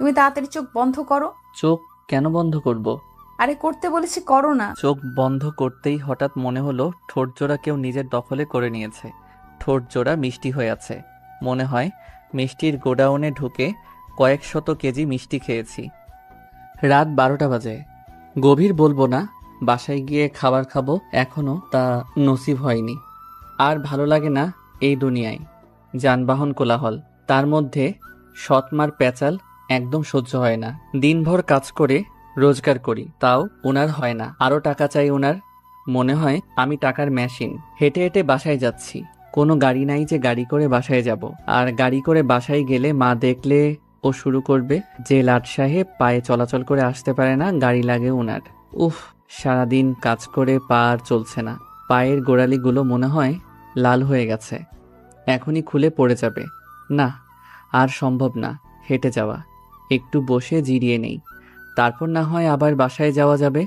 তুমি তাড়াতাড়ি চোখ বন্ধ করো। চোখ কেন বন্ধ করব? আরে করতে বলেছি, করো না। চোখ বন্ধ করতেই হঠাৎ মনে হলো ঠোঁটজোড়া কেউ নিজের দখলে করে নিয়েছে। ঠোঁটজোড়া মিষ্টি হয়ে আছে। মনে হয় মিষ্টির গোডাউনে ঢুকে কয়েক শত কেজি মিষ্টি খেয়েছি। রাত 12টা বাজে। গভীর বলবো না, বাসায় গিয়ে খাবার খাবো, এখনো তা নসিব হয়নি। আর ভালো লাগে না এই দুনিয়ায়। যানবাহন কোলাহল, তার মধ্যে সৎমার প্যাচাল একদম সহ্য হয় না। দিনভর কাজ করে রোজগার করি, তাও ওনার হয় না, আরো টাকা চাই ওনার। মনে হয় আমি টাকার মেশিন। হেঁটে হেঁটে বাসায় যাচ্ছি, কোনো গাড়ি নাই যে গাড়ি করে বাসায় যাব। আর গাড়ি করে বাসায় গেলে মা দেখলে ও শুরু করবে যে লাট সাহেব পায়ে চলাচল করে আসতে পারে না, গাড়ি লাগে ওনার। উফ, সারাদিন কাজ করে পা আর চলছে না। পায়ের গোড়ালিগুলো মনে হয় লাল হয়ে গেছে, এখনই খুলে পড়ে যাবে। না, আর সম্ভব না হেঁটে যাওয়া। একটু বসে জিরিয়ে নেই, তারপর না হয় আবার বাসায় যাওয়া যাবে।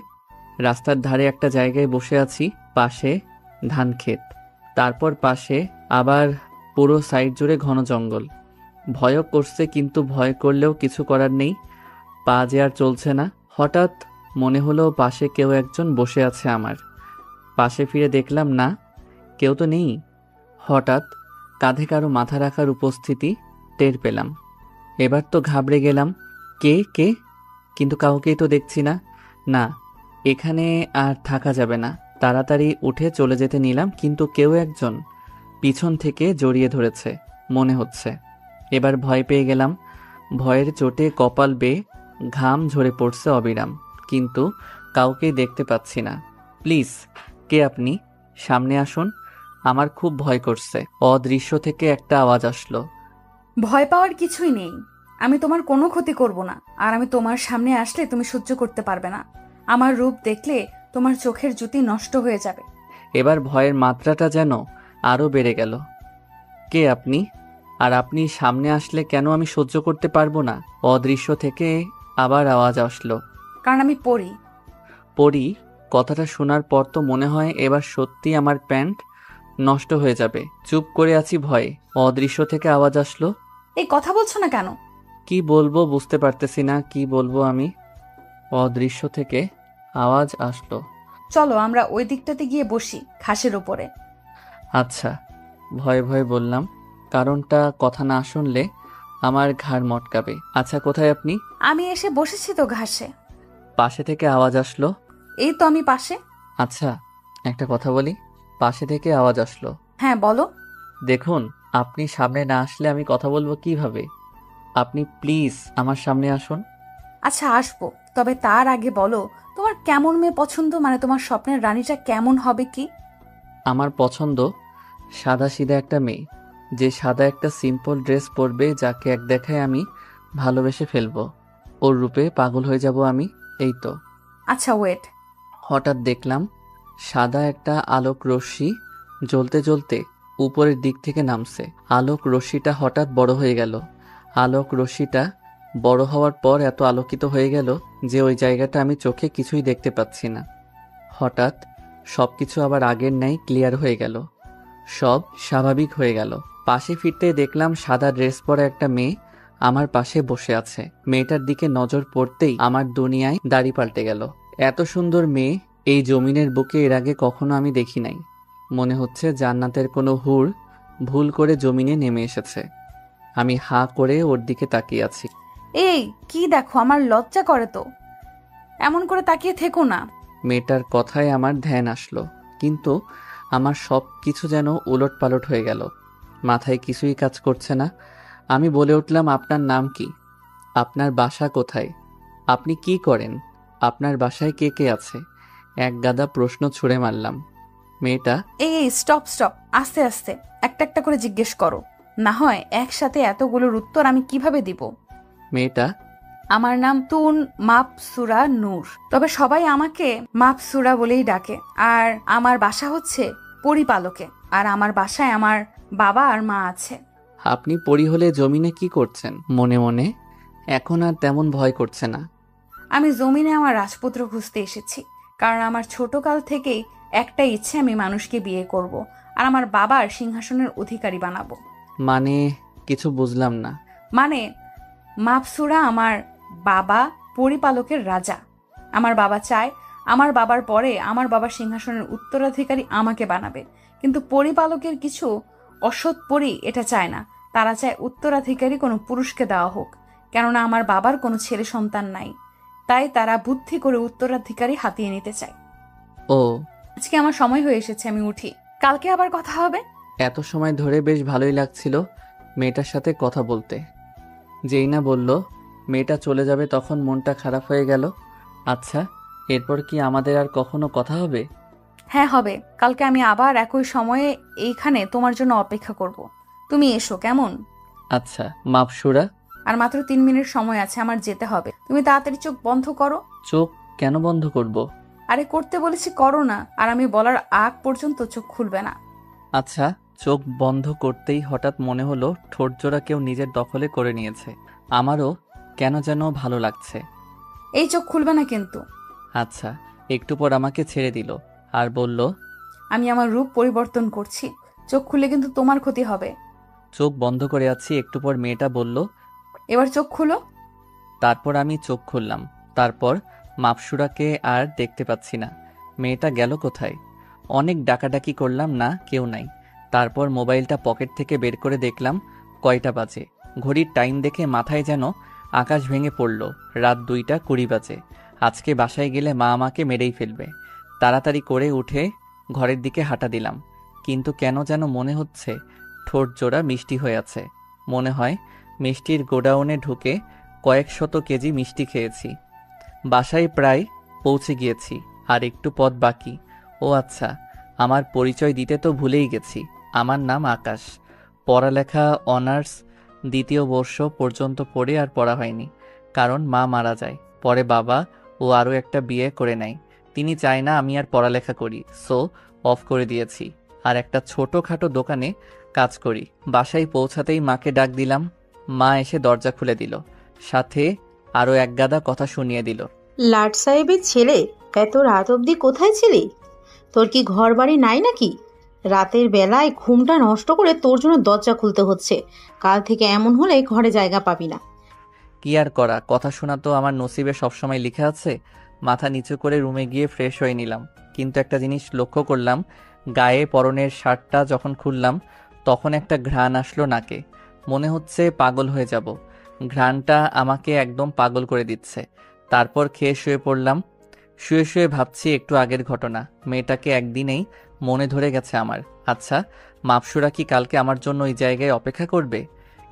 রাস্তার ধারে একটা জায়গায় বসে আছি, পাশে ধান ক্ষেত, তারপর পাশে আবার পুরো সাইড জুড়ে ঘন জঙ্গল। ভয়ও করছে, কিন্তু ভয় করলেও কিছু করার নেই, পা যে আর চলছে না। হঠাৎ মনে হলো পাশে কেউ একজন বসে আছে আমার। পাশে ফিরে দেখলাম না, কেউ তো নেই। হঠাৎ কাঁধে কারো মাথা রাখার উপস্থিতি টের পেলাম। এবার তো ঘাবড়ে গেলাম, কে কে, কিন্তু কাউকেই তো দেখছি না। না, এখানে আর থাকা যাবে না, তাড়াতাড়ি উঠে চলে যেতে নিলাম, কিন্তু কেউ একজন পিছন থেকে জড়িয়ে ধরেছে মনে হচ্ছে। এবার ভয় পেয়ে গেলাম। ভয়ের চোটে কপাল বেয়ে ঘাম ঝরে পড়ছে অবিরাম, কিন্তু কাউকেই দেখতে পাচ্ছি না। প্লিজ, কে আপনি? সামনে আসুন, আমার খুব ভয় করছে। অদৃশ্য থেকে একটা আওয়াজ আসলো। ভয় পাওয়ার কিছুই নেই, আমি তোমার কোনো ক্ষতি করব না। আর আমি তোমার সামনে আসলে তুমি সহ্য করতে পারবে না। আমার রূপ দেখলে তোমার চোখের জ্যোতি নষ্ট হয়ে যাবে। এবার ভয়ের মাত্রাটা যেন আরো বেড়ে গেল। কে আপনি? আর আপনি সামনে আসলে কেন আমি সহ্য করতে পারবো না? অদৃশ্য থেকে আবার আওয়াজ আসলো। কারণ আমি পড়ি। পড়ি? কথাটা শোনার পর তো মনে হয় এবার সত্যি আমার প্যান্ট নষ্ট হয়ে যাবে। চুপ করে আছি ভয়ে। অদৃশ্য থেকে আওয়াজ আসলো। এই কথা বলছো না কেন? কি বলবো বুঝতে পারতেছি না, কি বলবো আমি। অদৃশ্য থেকে আওয়াজ আসলো। চলো আমরা ওই দিকটাতে গিয়ে বসি, ঘাসের ওপরে। আচ্ছা, ভয়ে ভয়ে বললাম, কারণটা কথা না শুনলে আমার ঘাড় মটকাবে। আচ্ছা, কোথায় আপনি? আমি এসে বসেছি তো ঘাসে। পাশে থেকে আওয়াজ আসলো। এই তো আমি পাশে। আচ্ছা, একটা কথা বলি। পাশে থেকে আওয়াজ আসলো। হ্যাঁ বলো। দেখুন, আপনি সামনে না আসলে আমি কথা বলবো কিভাবে? আপনি প্লিজ আমার সামনে আসুন। আচ্ছা আসবো, তবে তার আগে বলো তোমার কেমন মেয়ে পছন্দ, মানে তোমার স্বপ্নের রানীটা কেমন হবে কি? আমার পছন্দ সাদাসিধা একটা মেয়ে, যে সাদা একটা সিম্পল ড্রেস পরবে, যাকে এক দেখায় আমি ভালোবেসে ফেলবো। ওর রূপে পাগল হয়ে যাব আমি। এই তো। আচ্ছা ওয়েট। হঠাৎ দেখলাম সাদা একটা আলোক রশ্মি জ্বলতে জ্বলতে উপরের দিক থেকে নামছে। আলোক রশ্মিটা হঠাৎ বড় হয়ে গেল। আলোক রশ্মিটা বড় হওয়ার পর এত আলোকিত হয়ে গেল যে ওই জায়গাটা আমি চোখে কিছুই দেখতে পাচ্ছি না। হঠাৎ সবকিছু আবার আগের ন্যায় ক্লিয়ার হয়ে গেল, সব স্বাভাবিক হয়ে গেল। পাশে ফিরতে দেখলাম সাদা ড্রেস পরা একটা মেয়ে আমার পাশে বসে আছে। মেয়েটার দিকে নজর পড়তেই আমার দুনিয়ায় দাড়ি পাল্টে গেল। এত সুন্দর মেয়ে এই জমিনের বুকে এর আগে কখনো আমি দেখি নাই। মনে হচ্ছে জান্নাতের কোনো হুর ভুল করে জমিনে নেমে এসেছে। আমি হাঁ করে ওর দিকে তাকিয়ে আছি। এই কি দেখো, আমার লজ্জা করে তো। এমন করে তাকিয়ে থেকো না। মেয়েটার কথায় আমার ধ্যান আসলো, কিন্তু আমার সব কিছু যেন উলট পালট হয়ে গেল। মাথায় কিছুই কাজ করছে না। আমি বলে উঠলাম, আপনার নাম কি? আপনার বাসা কোথায়? আপনি কি করেন? আপনার বাসায় কে কে আছে? এক গাদা প্রশ্ন ছুড়ে মারলাম। মেয়েটা এই এই স্টপ স্টপ, আস্তে আস্তে একটা একটা করে জিজ্ঞেস করো, না হয় একসাথে এতগুলোর উত্তর আমি কিভাবে দিব। মেয়েটা আমার নাম তুন মাপসুরা নূর, তবে সবাই আমাকে মাপসুরা বলেই ডাকে। আর আমার বাসা হচ্ছে পরিপালকে। আর আমার বাসায় আমার বাবা আর মা আছে। আপনি পরি হলে জমিনে কি করছেন? মনে মনে এখন আর তেমন ভয় করছে না। আমি জমিনে আমার রাজপুত্র খুঁজতে এসেছি, কারণ আমার ছোটকাল থেকেই একটা ইচ্ছে, আমি মানুষকে বিয়ে করব আর আমার বাবার সিংহাসনের অধিকারী বানাবো। মানে কিছু বুঝলাম না। মানে মাপসুরা আমার বাবা পরিপালকের রাজা। আমার বাবা চায় আমার বাবার পরে আমার বাবার সিংহাসনের উত্তরাধিকারী আমাকে বানাবে, কিন্তু পরিপালকের কিছু অসৎ পরি এটা চায় না। তারা চায় উত্তরাধিকারী কোনো পুরুষকে দেওয়া হোক, কেননা আমার বাবার কোনো ছেলে সন্তান নাই। তাই তারা বুদ্ধি করে উত্তরাধিকারী হাতিয়ে নিতে চায়। ও, আজকে আমার সময় হয়ে এসেছে, আমি উঠি। কালকে আবার কথা হবে। এত সময় ধরে বেশ ভালোই লাগছিল মেয়েটার সাথে কথা বলতে। যেই না বলল মেয়েটা চলে যাবে তখন মনটা খারাপ হয়ে গেল। আচ্ছা, এরপর কি আমাদের আর কখনো কথা হবে? হ্যাঁ হবে। কালকে আমি আবার একই সময়ে এইখানে তোমার জন্য অপেক্ষা করব। তুমি এসো, কেমন? আচ্ছা মাপসুরা। আর মাত্র 3 মিনিট সময় আছে, আমার যেতে হবে। তুমি তাড়াতাড়ি চোখ বন্ধ করো। চোখ কেন বন্ধ করব? আরে করতে বলেছি, করো না। আর আমি বলার আগ পর্যন্ত চোখ খুলবে না। আচ্ছা। চোখ বন্ধ করতেই হঠাৎ মনে হলো ঠোঁটজোড়া কেউ নিজের দখলে করে নিয়েছে। আমারও কেন যেন ভালো লাগছে। এই চোখ খুলবে না কিন্তু। আচ্ছা। একটু পর আমাকে ছেড়ে দিল আর বলল, আমি আমার রূপ পরিবর্তন করছি, চোখ খুললে কিন্তু তোমার ক্ষতি হবে। চোখ বন্ধ করে আছি। একটু পর মেয়েটা বলল, এবার চোখ খুলো। তারপর আমি চোখ খুললাম। তারপর মাপসুরাকে আর দেখতে পাচ্ছি না। মেয়েটা গেল কোথায়? অনেক ডাকাডাকি করলাম, না কেউ নাই। তারপর মোবাইলটা পকেট থেকে বের করে দেখলাম কয়টা বাজে। ঘড়ির টাইম দেখে মাথায় যেন আকাশ ভেঙে পড়ল। রাত 2টা 20 বাজে। আজকে বাসায় গেলে মা আমাকে মেরেই ফেলবে। তাড়াতাড়ি করে উঠে ঘরের দিকে হাঁটা দিলাম, কিন্তু কেন যেন মনে হচ্ছে ঠোঁট জোড়া মিষ্টি হয়ে আছে। মনে হয় মিষ্টির গোডাউনে ঢুকে কয়েক শত কেজি মিষ্টি খেয়েছি। বাসায় প্রায় পৌঁছে গিয়েছি, আর একটু পথ বাকি। ও আচ্ছা, আমার পরিচয় দিতে তো ভুলেই গেছি। আমার নাম আকাশ। পড়ালেখা অনার্স 2য় বর্ষ পর্যন্ত পড়ে আর পড়া হয়নি, কারণ মা মারা যায়। পরে বাবা ও আরও একটা বিয়ে করে নেয়। তিনি চায় না আমি আর পড়ালেখা করি, সো অফ করে দিয়েছি। আর একটা ছোটোখাটো দোকানে কাজ করি। বাসায় পৌঁছাতেই মাকে ডাক দিলাম। মা এসে দরজা খুলে দিল, সাথে আরও এক গাদা কথা শুনিয়ে দিল। লাট সাহেবের ছেলে, এত রাত অবধি কোথায় ছিলি? তোর কি ঘর বাড়ি নাই নাকি? রাতের বেলায় ঘুমটা নষ্ট করে তোর জন্য দরজা খুলতে হচ্ছে। কাল থেকে এমন হলে ঘরে জায়গা পাবি না। কি আর করা, কথা শোনা তো আমার নসিবে সবসময় লিখে আছে। মাথা নিচু করে রুমে গিয়ে ফ্রেশ হয়ে নিলাম, কিন্তু একটা জিনিস লক্ষ্য করলাম, গায়ে পরনের শার্টটা যখন খুললাম তখন একটা ঘ্রাণ আসলো নাকে। মনে হচ্ছে পাগল হয়ে যাব। ঘ্রাণটা আমাকে একদম পাগল করে দিচ্ছে। তারপর খেয়ে শুয়ে পড়লাম। শুয়ে শুয়ে ভাবছি একটু আগের ঘটনা। মেয়েটাকে একদিনেই মনে ধরে গেছে আমার। আচ্ছা, মাপসুরা কি কালকে আমার জন্য ওই জায়গায় অপেক্ষা করবে?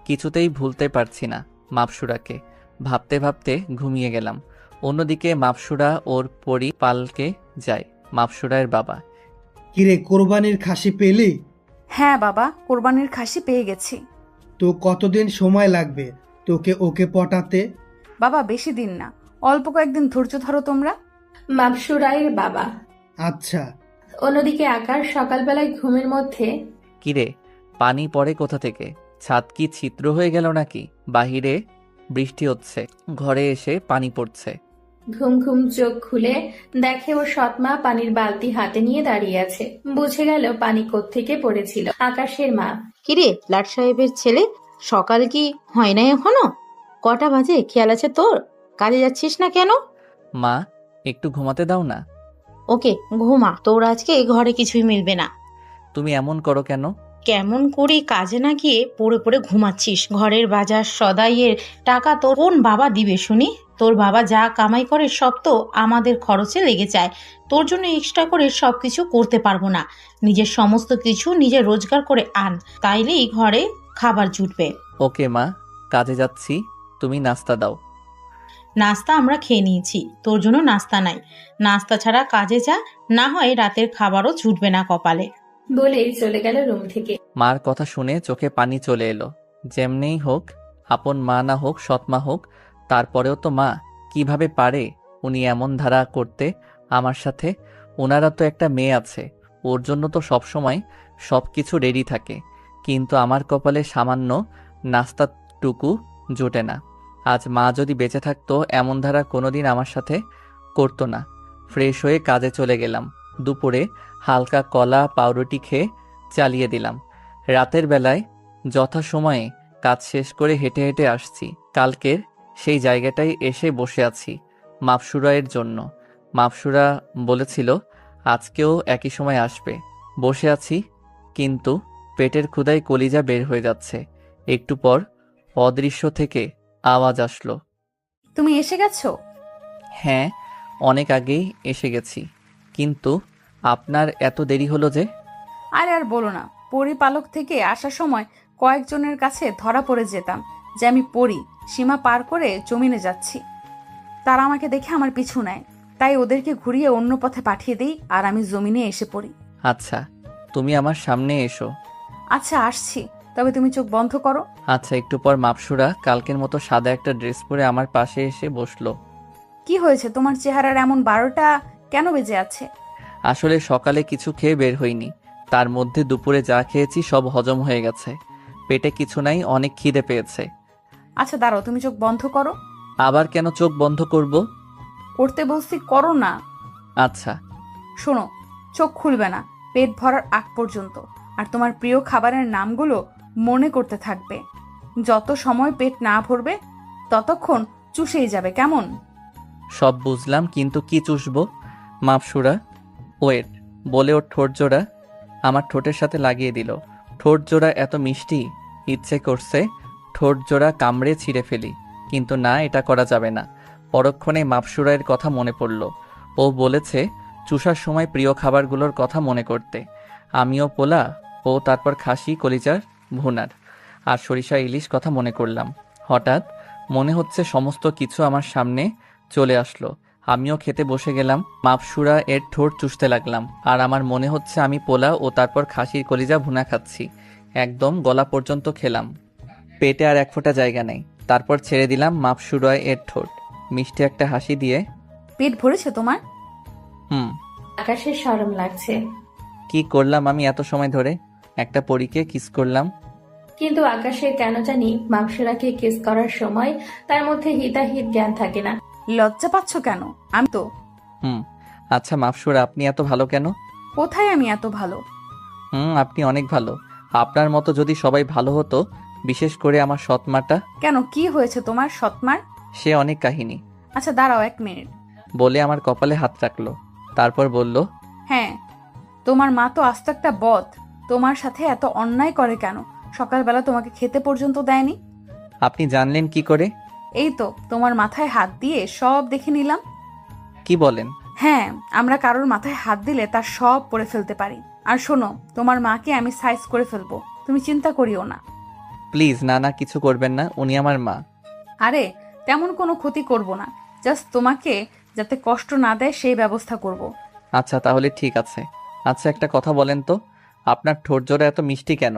কিছুতেই ভুলতে পারছি না মাপসুরাকে। ভাবতে ভাবতে ঘুমিয়ে গেলাম। অন্যদিকে মাপসুরা ওর পরিপালকে যায়। মাপসুরার বাবা, কিরে, কোরবানির খাসি পেলি? হ্যাঁ বাবা, কোরবানির খাসি পেয়ে গেছি। তো কতদিন সময় লাগবে তোকে ওকে পটাতে? বাবা বেশি দিন না, অল্প কয়েকদিন ধৈর্য ধরো তোমরা। মাপসুরাইয়ের বাবা। আচ্ছা। অন্যদিকে আকাশ সকালবেলায় ঘুমের মধ্যে কিরে পানি পড়ে কোথা থেকে? ছাদ কি ছিদ্র হয়ে গেল নাকি? বাহিরে বৃষ্টি হচ্ছে, ঘরে এসে পানি পড়ছে। ঘুম ঘুম চোখ খুলে দেখে ওর সৎমা পানির বালতি হাতে নিয়ে দাঁড়িয়ে আছে। বুঝে গেল পানি কোত্থেকে পড়েছিল। আকাশের মা। কিরে লাট সাহেবের ছেলে, সকাল কি হয় নাই এখনো? কটা বাজে খেয়াল আছে তোর? কাজে যাচ্ছিস না কেন? মা, একটু ঘুমাতে দাও না। ওকে ঘুমা, তোর আজকে ঘরে কিছুই মিলবে না। তুমি এমন করো কেন? কেমন করি, কাজে না গিয়ে পড়ে পড়ে ঘুমাচ্ছিস? ঘরের বাজার সদাইয়ের টাকা তোর কোন বাবা দিবে শুনি? তোর বাবা যা কামাই করে সব তো আমাদের খরচে লেগে যায়। তোর জন্য এক্সট্রা করে সব কিছু করতে পারবো না। নিজের সমস্ত কিছু নিজে রোজগার করে আন, তাইলেই ঘরে খাবার জুটবে। ওকে মা, কাজে যাচ্ছি, তুমি নাস্তা দাও। নাস্তা আমরা খেয়ে নিয়েছি, তোর জন্য নাস্তা নাই। নাস্তা ছাড়া কাজে যা, না হয় রাতের খাবারও জুটবে না কপালে। বলেই চলে গেল রুম থেকে। মার কথা শুনে চোখে পানি চলে এলো। যেমনেই হোক, আপন মা না হোক সৎমা হোক, তারপরেও তো মা। কিভাবে পারে উনি এমন ধারা করতে আমার সাথে? ওনারা তো একটা মেয়ে আছে, ওর জন্য তো সবসময় সব কিছু রেডি থাকে, কিন্তু আমার কপালে সামান্য নাস্তাটুকু জোটে না। আজ মা যদি বেঁচে থাকতো এমন ধারা কোনোদিন আমার সাথে করতো না। ফ্রেশ হয়ে কাজে চলে গেলাম। দুপুরে হালকা কলা পাউরুটি খেয়ে চালিয়ে দিলাম। রাতের বেলায় যথাসময়ে কাজ শেষ করে হেঁটে হেঁটে আসছি। কালকের সেই জায়গাটায় এসে বসে আছি মাপসুরা এর জন্য। মাপসুরা বলেছিল আজকেও একই সময় আসবে। বসে আছি, কিন্তু পেটের ক্ষুধায় কলিজা বের হয়ে যাচ্ছে। একটু পর অদৃশ্য থেকে আওয়াজ আসলো। তুমি এসে গেছো? হ্যাঁ, অনেক আগেই এসে গেছি, কিন্তু আপনার এত দেরি হলো যে? আরে আর বলো না, পরিপালক থেকে আসার সময় কয়েকজনের কাছে ধরা পড়ে যেতাম যে আমি পড়ি, সীমা পার করে জমিনে যাচ্ছি। তারা আমাকে দেখে আমার পিছু নেয়, তাই ওদেরকে ঘুরিয়ে অন্য পথে পাঠিয়ে দিই আর আমি জমিনে এসে পড়ি। আচ্ছা, তুমি আমার সামনে এসো। আচ্ছা আসছি, তবে তুমি চোখ বন্ধ করো। আচ্ছা। একটু পর মাপসুরা কালকের মতো সাদা একটা ড্রেস পরে আমার পাশে এসে বসলো। কি হয়েছে তোমার চেহারার এমন 12টা কেন বেজে আছে? আসলে সকালে কিছু খেয়ে বের হইনি, তার মধ্যে দুপুরে যা খেয়েছি সব হজম হয়ে গেছে। পেটে কিছু নাই, অনেক খিদে পেয়েছে। আচ্ছা দাঁড়াও, তুমি চোখ বন্ধ করো। আবার কেন চোখ বন্ধ করব? করতে বলছি, করো না। আচ্ছা। শোনো, চোখ খুলবে না পেট ভরার আগ পর্যন্ত, আর তোমার প্রিয় খাবারের নামগুলো মনে করতে থাকবে। যত সময় পেট না ভরবে ততক্ষণ চুষেই যাবে, কেমন? সব বুঝলাম, কিন্তু কি চুষবো? মাপসুরা ওয়েট বলে ওর ঠোঁট জোড়া আমার ঠোঁটের সাথে লাগিয়ে দিল। ঠোঁট জোড়া এত মিষ্টি, ইচ্ছে করছে ঠোঁট জোড়া কামড়ে ছিঁড়ে ফেলি, কিন্তু না, এটা করা যাবে না। পরক্ষণে মাপসুরায়ের কথা মনে পড়ল। ও বলেছে চুষার সময় প্রিয় খাবারগুলোর কথা মনে করতে। আমিও পোলা, ও তারপর খাসি কলিজার ভুনার আর সরিষা ইলিশ কথা মনে করলাম। হঠাৎ মনে হচ্ছে সমস্ত কিছু আমার সামনে চলে আসলো। আমিও খেতে বসে গেলাম। মাপসুরা এর ঠোঁট চুষতে লাগলাম, আর আমার মনে হচ্ছে আমি পোলা ও তারপর খাসির কলিজা ভুনা খাচ্ছি। একদম গলা পর্যন্ত খেলাম, পেটে আর এক ফোঁটা জায়গা নেই। তারপর ছেড়ে দিলাম মাপসুরা এর ঠোঁট। মিষ্টি একটা হাসি দিয়ে, পেট ভরেছে তোমার? হুম। আকাশের শরম লাগছে, কি করলাম আমি এত সময় ধরে? একটা পরীকে কিস করলাম। কিন্তু আকাশের কেন জানি মাংসরাকে কিস করার সময় তার মধ্যে হিতাহিত জ্ঞান থাকে না। লজ্জা পাচ্ছ কেন? আমি তো হুম। আচ্ছা মাপসুরা, আপনি এত ভালো কেন? কোথায় আমি এত ভালো? আপনি অনেক ভালো। আপনার মতো যদি সবাই ভালো হতো, বিশেষ করে আমার সৎমাটা। কেন, কি হয়েছে তোমার সৎমার? সে অনেক কাহিনী। আচ্ছা দাঁড়াও 1 মিনিট। বলে আমার কপালে হাত রাখলো, তারপর বলল, হ্যাঁ, তোমার মা তো আস্ত একটা বদ। তোমার সাথে এত অন্যায় করে কেন? সকালবেলা তোমাকে খেতে পর্যন্ত দেয়নি। আপনি জানলেন কি করে? এই তো তোমার মাথায় হাত দিয়ে সব দেখে নিলাম। কি বলেন? হ্যাঁ, আমরা কারোর মাথায় হাত দিলে তার সব পড়ে ফেলতে পারি। আর শোনো, তোমার মাকে আমি সাইজ করে ফেলবো, তুমি চিন্তা করিও না। প্লিজ না না, কিছু করবেন না, উনি আমার মা। আরে তেমন কোনো ক্ষতি করব না, জাস্ট তোমাকে যাতে কষ্ট না দেয় সেই ব্যবস্থা করব। আচ্ছা তাহলে ঠিক আছে। আচ্ছা একটা কথা বলেন তো, আপনার ঠোঁট জোড়া এত মিষ্টি কেন?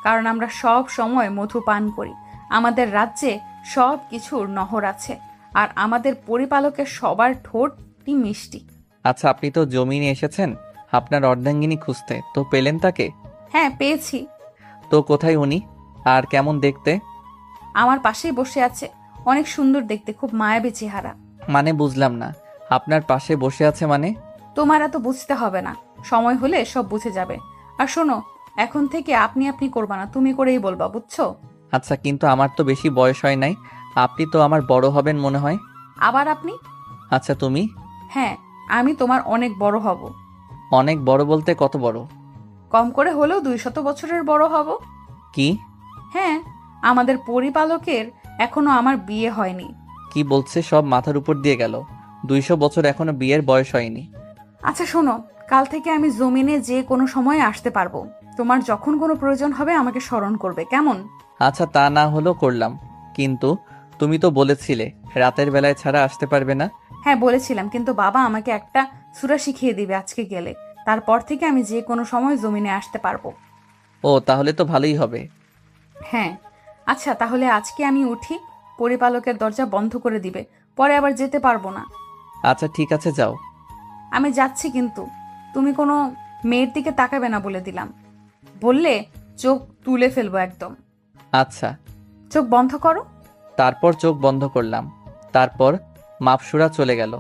কারণ আমরা সব সময় মধু পান করি। আমাদের রাজ্যে সব কিছুর নহর আছে, আর আমাদের পরিপালকের সবার ঠোঁটই মিষ্টি। আচ্ছা, আপনি তো জমিনে এসেছেন আপনার অর্ধাঙ্গিনী খুঁজতে, তো পেলেন তাকে? হ্যাঁ পেয়েছি। তো কোথায় উনি, আর কেমন দেখতে? আমার পাশেই বসে আছে, অনেক সুন্দর দেখতে, খুব মায়াবী চেহারা। মানে বুঝলাম না, আপনার পাশে বসে আছে মানে? তোমার এত বুঝতে হবে না, সময় হলে সব বুঝে যাবে। আর শোনো, এখন থেকে আপনি আপনি করবা না, তুমি করেই বলবা, বুঝছো? আচ্ছা, কিন্তু আমার তো বেশি বয়স হয় নাই, আপনি তো আমার বড় হবেন মনে হয়। আবার আপনি? আচ্ছা তুমি? হ্যাঁ, আমি তোমার অনেক বড় হব। অনেক বড় বলতে কত বড়? কম করে হলেও 200 বছরের বড় হব। কি? হ্যাঁ, আমাদের পরিপালকের এখনো আমার বিয়ে হয়নি। কি বলছে? সব মাথার উপর দিয়ে গেল। 200 বছর এখনো বিয়ের বয়স হয়নি। আচ্ছা শোনো, কাল থেকে আমি জমিনে যে কোনো সময় আসতে পারবো। তোমার যখন কোনো প্রয়োজন হবে আমাকে স্মরণ করবে, কেমন? আচ্ছা তা না হলেও করলাম, কিন্তু তুমি তো বলেছিলে রাতের বেলায় ছাড়া আসতে পারবে না। হ্যাঁ বলেছিলাম, কিন্তু বাবা আমাকে একটা সূরা শিখিয়ে দিবে আজকে গেলে। তারপর থেকে আমি যে কোনো সময় জমিনে আসতে পারবো। ও তাহলে তো ভালোই হবে। হ্যাঁ। আচ্ছা তাহলে আজকে আমি উঠি, পরিপালকের দরজা বন্ধ করে দিবে, পরে আবার যেতে পারবো না। আচ্ছা ঠিক আছে, যাও। আমি যাচ্ছি, কিন্তু তুমি কোনো মেয়ের দিকে তাকাবে না বলে দিলাম। বললে চোখ তুলে ফেলবো একদম। আচ্ছা। চোখ বন্ধ করো। তারপর চোখ বন্ধ করলাম। তারপর মাপসুরা চলে গেল।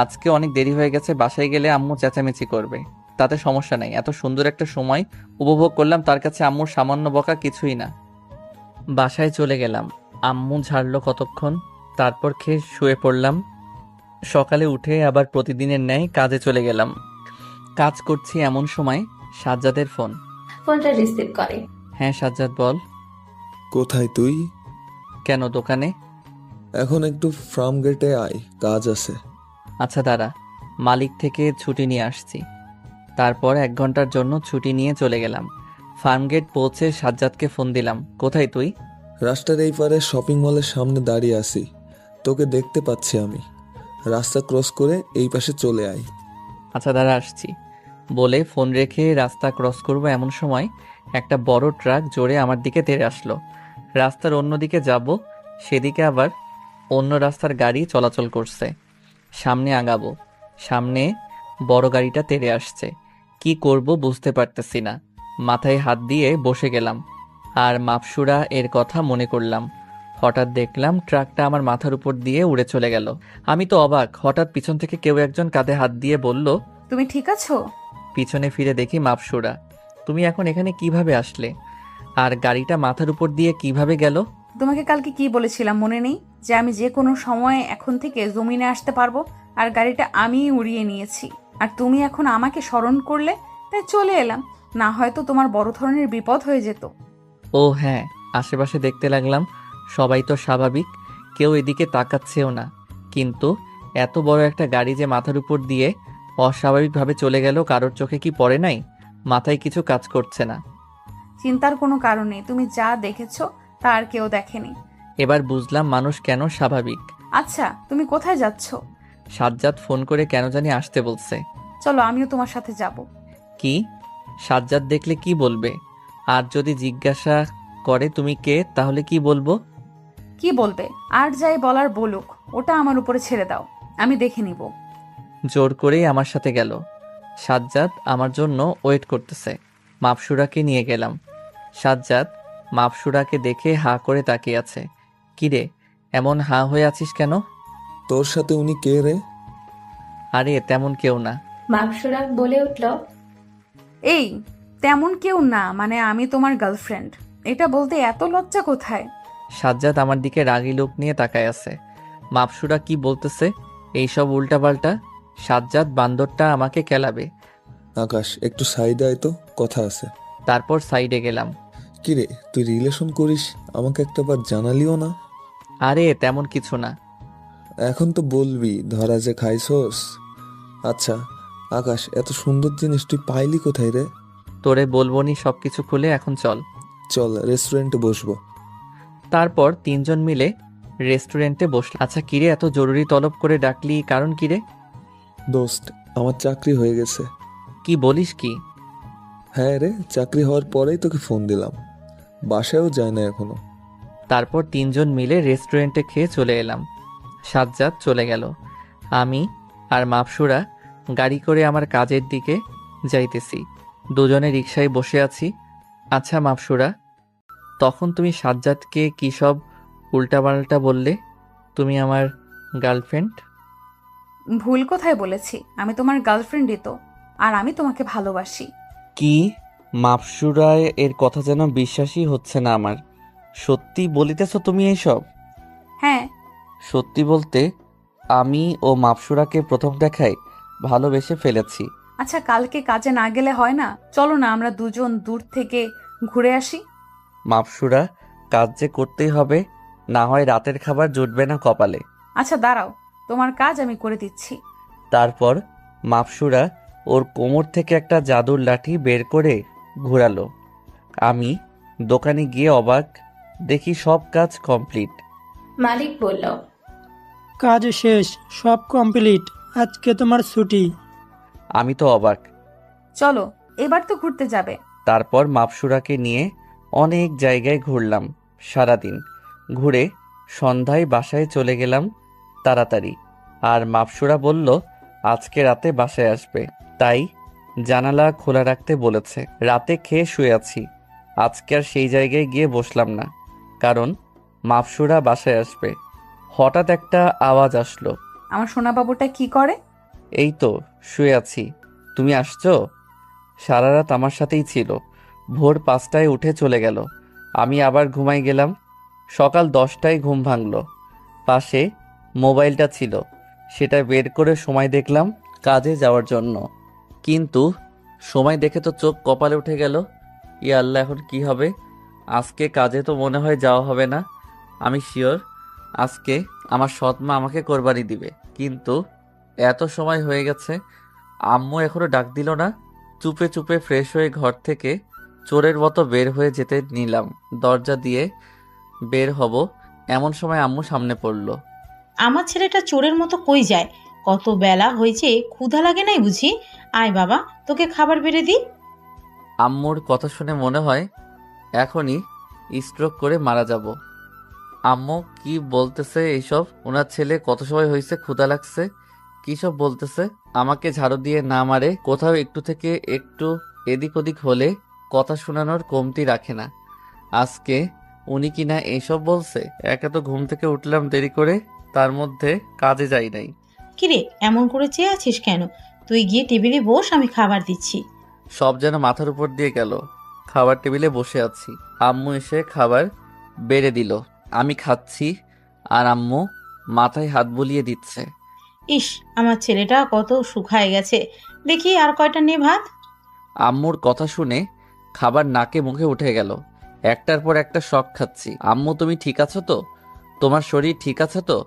আজকে অনেক দেরি হয়ে গেছে, বাসায় গেলে আম্মু চেঁচামেচি করবে। তাতে সমস্যা নাই, এত সুন্দর একটা সময় উপভোগ করলাম, তার কাছে আম্মুর সামান্য বকা কিছুই না। বাসায় চলে গেলাম। আম্মু ঝাড়লো কতক্ষণ, তারপর খেয়ে শুয়ে পড়লাম। সকালে উঠে আবার প্রতিদিনের ন্যায় কাজে চলে গেলাম। কাজ করছি এমন সময় সাজ্জাদের ফোন। ফোনটা রিসিভ করে। হ্যাঁ সাজ্জাদ বল। কোথায় তুই? কেন, দোকানে? এখন একটু ফার্ম গেটে আয়, কাজ আছে। আচ্ছা দাঁড়া, মালিক থেকে ছুটি নিয়ে আসছি। তারপর 1 ঘন্টার জন্য ছুটি নিয়ে চলে গেলাম। ফার্মগেট পৌঁছে সাজ্জাদকে ফোন দিলাম। কোথায় তুই? রাস্তার এই পারে শপিং মলের সামনে দাঁড়িয়ে আছি, তোকে দেখতে পাচ্ছি আমি। রাস্তা ক্রস করে এই পাশে চলে আয়। আচ্ছা দাঁড়া আসছি বলে ফোন রেখে রাস্তা ক্রস করব এমন সময় একটা বড় ট্রাক জোরে আমার দিকে তেড়ে আসলো। রাস্তার অন্য দিকে যাব, সেদিকে আবার অন্য রাস্তার গাড়ি চলাচল করছে। সামনে আগাবো, সামনে বড় গাড়িটা তেড়ে আসছে। কি করব বুঝতে পারতেছি না। মাথায় হাত দিয়ে বসে গেলাম আর মাপসুরা এর কথা মনে করলাম। হঠাৎ দেখলাম ট্রাকটা আমার মাথার উপর দিয়ে উড়ে চলে গেল। আমি তো অবাক। হঠাৎ পিছন থেকে কেউ একজন কাঁধে হাত দিয়ে বলল, তুমি ঠিক আছো? পিছনে ফিরে দেখি মাপসুরা। তুমি এখন এখানে কিভাবে আসলে? আর গাড়িটা মাথার উপর দিয়ে কিভাবে গেল? তোমাকে কালকে কি বলেছিলাম মনে নেই, যে আমি যে কোনো সময় এখন থেকে জমিনে আসতে পারবো, আর গাড়িটা আমিই উড়িয়ে নিয়েছি। আর তুমি এখন আমাকে স্মরণ করলে, তাই চলে এলাম। না হয়তো তোমার বড় ধরনের বিপদ হয়ে যেত। ও হ্যাঁ, আশেপাশে দেখতে লাগলাম। সবাই তো স্বাভাবিক, কেউ এদিকে তাকাচ্ছেও না। কিন্তু এত বড় একটা গাড়ি যে মাথার উপর দিয়ে অস্বাভাবিকভাবে চলে গেল, কারোর চোখে কি পড়ে নাই? মাথায় কিছু কাজ করছে না। চিন্তার কোনো কারণ নেই, তুমি যা দেখেছো তা আর কেউ দেখেনি। এবার বুঝলাম মানুষ কেন স্বাভাবিক। আচ্ছা, তুমি কোথায় যাচ্ছ? সাজ্জাদ ফোন করে কেন জানি আসতে বলছে। চলো, আমিও তোমার সাথে যাব। কি? সাজ্জাদ দেখলে কি বলবে? আর যদি জিজ্ঞাসা করে তুমি কে, তাহলে কি বলবো? কি বলবে? আর যাই বলার বলুক, ওটা আমার উপরে ছেড়ে দাও, আমি দেখে নিব। জোর করেই আমার সাথে গেল। সাজ্জাদ আমার জন্য ওয়েট করতেছে। মাপসুরাকে নিয়ে গেলাম। সাজ্জাদ মাপসুরাকে দেখে হাঁ করে তাকিয়ে আছে। কিরে, এমন হাঁ হয়ে আছিস কেন? তোর সাথে উনি কে রে? আরে তেমন কেউ না। মাপসুরা বলে উঠল, এই তেমন কেউ না মানে আমি তোমার গার্লফ্রেন্ড। এটা বলতে এত লজ্জা কোথায়? সাজ্জাদ আমার দিকে রাগী লোক নিয়ে তাকায় আছে। মাপসুরা কি বলতেছে এইসব উল্টাপাল্টা? সাজ্জাদ বান্দরটা আমাকে কেলাবে। আকাশ, একটু সাইডে আয় তো, কথা আছে। তারপর সাইডে গেলাম। কিরে, তুই রিলেশন করিস, আমাকে একটাবার জানালিও না? আরে তেমন কিছু না। এখন তো বলবি ধরা যে খাইছস। আচ্ছা আকাশ, এত সুন্দর জিনিস তুই পাইলি কোথায় রে? তোরে বলবনি সবকিছু খুলে, এখন চল। চল রেস্টুরেন্টে বসবো। তারপর 3 জন মিলে রেস্টুরেন্টে বসল। আচ্ছা কিরে, এত জরুরি তলব করে ডাকলি, কারণ কি রে? দোস্ত, আমার চাকরি হয়ে গেছে। কি বলিস কি? হ্যাঁ রে, চাকরি হওয়ার পরেই তোকে ফোন দিলাম। বাসায়ও যায় না এখনো। তারপর 3 জন মিলে রেস্টুরেন্টে খেয়ে চলে এলাম। সাজ্জাদ চলে গেল। আমি আর মাপসুরা গাড়ি করে আমার কাজের দিকে যাইতেছি। দুজনে রিকশায় বসে আছি। আচ্ছা মাপসুরা, তখন তুমি সাজ্জাদকে কি সব উল্টাপাল্টা বললে? তুমি আমার গার্লফ্রেন্ড। ভুল কোথায় বলেছি? আমি তোমার গার্লফ্রেন্ডই তো, আর আমি তোমাকে ভালোবাসি। কি? মাপসুরায় এর কথা যেন বিশ্বাসই হচ্ছে না আমার। সত্যি বলিতেছ তুমি এইসব? হ্যাঁ। সত্যি বলতে আমি ও মাপসুরাকে প্রথম দেখায় ভালোবেসে ফেলেছি। আচ্ছা, কালকে কাজে না গেলে হয় না? চলো না আমরা দুজন দূর থেকে ঘুরে আসি। মাপসুরা, কাজ যে করতেই হবে, না হয় রাতের খাবার জুটবে না কপালে। আচ্ছা দাঁড়াও, তোমার কাজ আমি করে দিচ্ছি। তারপর মাপসুরা ওর কোমর থেকে একটা জাদুর লাঠি বের করে ঘোরালো। আমি দোকানে গিয়ে অবাক, দেখি সব কাজ কমপ্লিট। মালিক বলল, কাজ শেষ, সব কমপ্লিট, আজকে তোমার ছুটি। আমি তো অবাক। চলো, এবার তো ঘুরতে যাবে। তারপর মাপসুরাকে নিয়ে অনেক জায়গায় ঘুরলাম সারাদিন। ঘুরে সন্ধ্যায় বাসায় চলে গেলাম তাড়াতাড়ি। আর মাপসুরা বলল আজকে রাতে বাসায় আসবে, তাই জানালা খোলা রাখতে বলেছে। রাতে খেয়ে শুয়ে আছি। আজকে আর সেই জায়গায় গিয়ে বসলাম না, কারণ মাপসুরা বাসায় আসবে। হঠাৎ একটা আওয়াজ আসলো। আমার সোনা বাবুটা কি করে? এই তো শুয়ে আছি। তুমি আসছো? সারা রাত আমার সাথেই ছিল। ভোর 5টায় উঠে চলে গেল। আমি আবার ঘুমাই গেলাম। সকাল 10টায় ঘুম ভাঙল। পাশে মোবাইলটা ছিল, সেটা বের করে সময় দেখলাম কাজে যাওয়ার জন্য। কিন্তু সময় দেখে তো চোখ কপালে উঠে গেল। ইয়া আল্লাহ, এখন কি হবে? আজকে কাজে তো মনে হয় যাওয়া হবে না। আমি শিওর আজকে আমার সৎ মা আমাকে কোরবানি দিবে। কিন্তু এত সময় হয়ে গেছে, আম্মু এখনো ডাক দিল না। চুপে চুপে ফ্রেশ হয়ে ঘর থেকে চোরের মতো বের হয়ে যেতে নিলাম। দরজা দিয়ে বের হব এমন সময় আম্মু সামনে পড়ল। আমার ছেলেটা চোরের মতো কই যায়? কত বেলা হয়েছে, ক্ষুধা লাগে নাই বুঝি? আয় বাবা, তোকে খাবার বেড়ে দিই। আম্মুর কথা শুনে মনে হয় এখনই স্ট্রোক করে মারা যাব। আম্মু কি বলতেছে এইসব? ওনার ছেলে কত সময় হয়েছে ক্ষুধা লাগছে, কি সব বলতেছে? আমাকে ঝাড়ু দিয়ে না মারে, কোথাও একটু থেকে একটু এদিক ওদিক হলে কথা শোনানোর কমতি রাখে না। আজকে উনি কিনা এইসব বলছে। একে তো ঘুম থেকে উঠলাম দেরি করে, তার মধ্যে কাজে যাই নাই। কিরে, এমন করে চেয়ে আছিস কেন? তুই গিয়ে টেবিলে বস, আমি খাবার দিচ্ছি। সব যেন মাথার উপর দিয়ে গেল। খাবার টেবিলে বসে আছি, আম্মু এসে খাবার বেড়ে দিল। আমি খাচ্ছি আর আম্মু মাথায় হাত বুলিয়ে দিচ্ছে। ইস, আমার ছেলেটা কত শুকায় গেছে। দেখি আর কয়টা নে ভাত। আম্মুর কথা শুনে খাবার নাকে মুখে উঠে গেল। একটার পর একটা শক খাচ্ছি। আম্মু, তুমি ঠিক আছো তো? তোমার শরীর ঠিক আছে তো?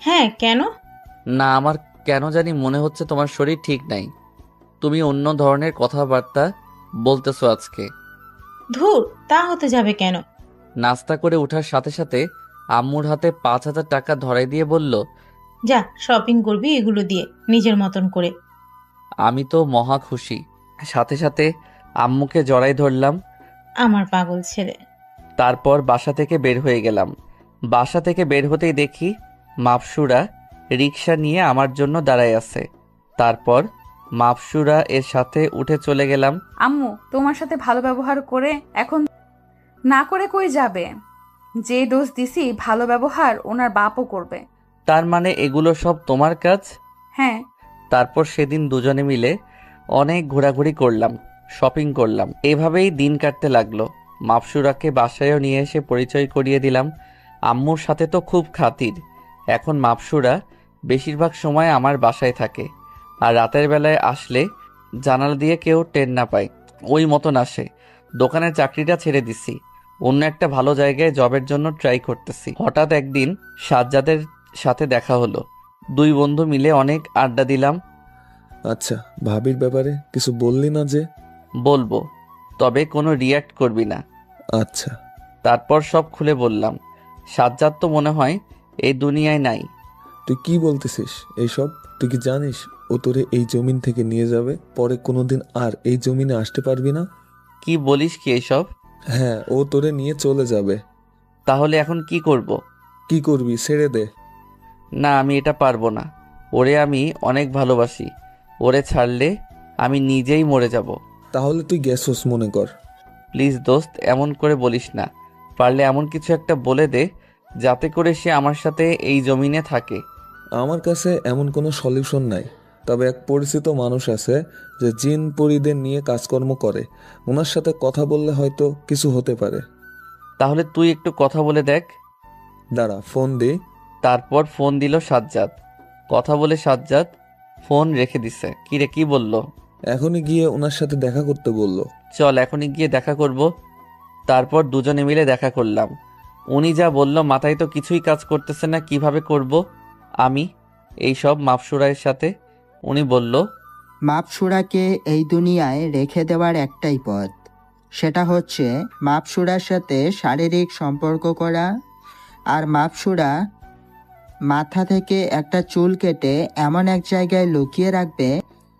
হ্যাঁ, কেন? না, আমার কেন জানি মনে হচ্ছে তোমার শরীর ঠিক নাই। তুমি অন্য ধরনের কথাবার্তা বলতেছো আজকে। ধুর, তা হতে যাবে কেন? নাস্তা করে ওঠার সাথে সাথে আম্মুর হাতে 5,000 টাকা ধরাই দিয়ে বলল, যা শপিং করবি এগুলো দিয়ে, নিজের মতন করে। আমি তো মহা খুশি। সাথে সাথে আম্মুকে জড়াই ধরলাম। আমার পাগল ছেলে। তারপর বাসা থেকে বের হয়ে গেলাম। বাসা থেকে বের হতেই দেখি মাপসুরা রিক্সা নিয়ে আমার জন্য দাঁড়ায় আছে। তারপর মাপসুরা এর সাথে উঠে চলে গেলাম। আম্মু তোমার সাথে ভালো ব্যবহার করে এখন না করে কই যাবে? যে দোষ দিছি ভালো ব্যবহার ওনার বাপও করবে। তার মানে এগুলো সব তোমার কাজ? হ্যাঁ। তারপর সেদিন দুজনে মিলে অনেক ঘোরাঘুরি করলাম, শপিং করলাম। এভাবেই দিন কাটতে লাগলো। মাপসুরাকে বাসায়ও নিয়ে এসে পরিচয় করিয়ে দিলাম। আম্মুর সাথে তো খুব খাতির। এখন মাপসুরা বেশিরভাগ সময় আমার বাসায় থাকে, আর রাতের বেলায় আসলে জানালা দিয়ে কেউ টের না পায় ওই মতন আসে। দোকানের চাকরিটা ছেড়ে দিছি, অন্য একটা ভালো জায়গায় জবের জন্য ট্রাই করতেছি। হঠাৎ একদিন সাজ্জাদের সাথে দেখা হলো। দুই বন্ধু মিলে অনেক আড্ডা দিলাম। আচ্ছা, ভাবির ব্যাপারে কিছু বললি না যে? বলবো, তবে কোনো রিয়্যাক্ট করবি না। আচ্ছা। তারপর সব খুলে বললাম। সাজ্জাদ তো মনে হয় এই দুনিয়ায় নাই। তুই কি বলতেছিস এইসব? তুই কি জানিস ও তোরে এই জমিন থেকে নিয়ে যাবে, পরে কোনোদিন আর এই জমিনে আসতে পারবি না? কি বলিস কি এইসব? হ্যাঁ, ও তোরে নিয়ে চলে যাবে। তাহলে এখন কি করব? কি করবি? ছেড়ে দে। না, আমি এটা পারবো না। ওরে আমি অনেক ভালোবাসি। ওরে ছাড়লে আমি নিজেই মরে যাব। তাহলে তুই গেছস মনে কর। প্লিজ দোস্ত, এমন করে বলিস না। পারলে এমন কিছু একটা বলে দে যাতে করে সে আমার সাথে এই জমিনে থাকে। আমার কাছে এমন কোনো সলিউশন নাই, তবে এক পরিচিত মানুষ আছে যে জিন পরীদের নিয়ে কাজকর্ম করে। ওনার সাথে কথা বললে হয়তো কিছু হতে পারে। তাহলে তুই একটু কথা বলে দেখ। দাঁড়া, ফোন দে। তারপর ফোন দিল সাজ্জাদ। কথা বলে সাজ্জাদ ফোন রেখে দিছে। কিরে, কি বলল? এখনই গিয়ে ওনার সাথে দেখা করতে বললো। চল এখনই গিয়ে দেখা করব। তারপর দুজনে মিলে দেখা করলাম। উনি যা বলল মাথায় তো কিছুই কাজ করতেছে না, কিভাবে করব আমি এইসব মাপসুরাইয়ের সাথে? উনি বলল, মাপসুরাকে এই দুনিয়ায় রেখে দেওয়ার একটাই পথ, সেটা হচ্ছে মাপসুরার সাথে শারীরিক সম্পর্ক করা। আর মাপসুরা মাথা থেকে একটা চুল কেটে এমন এক জায়গায় লুকিয়ে রাখবে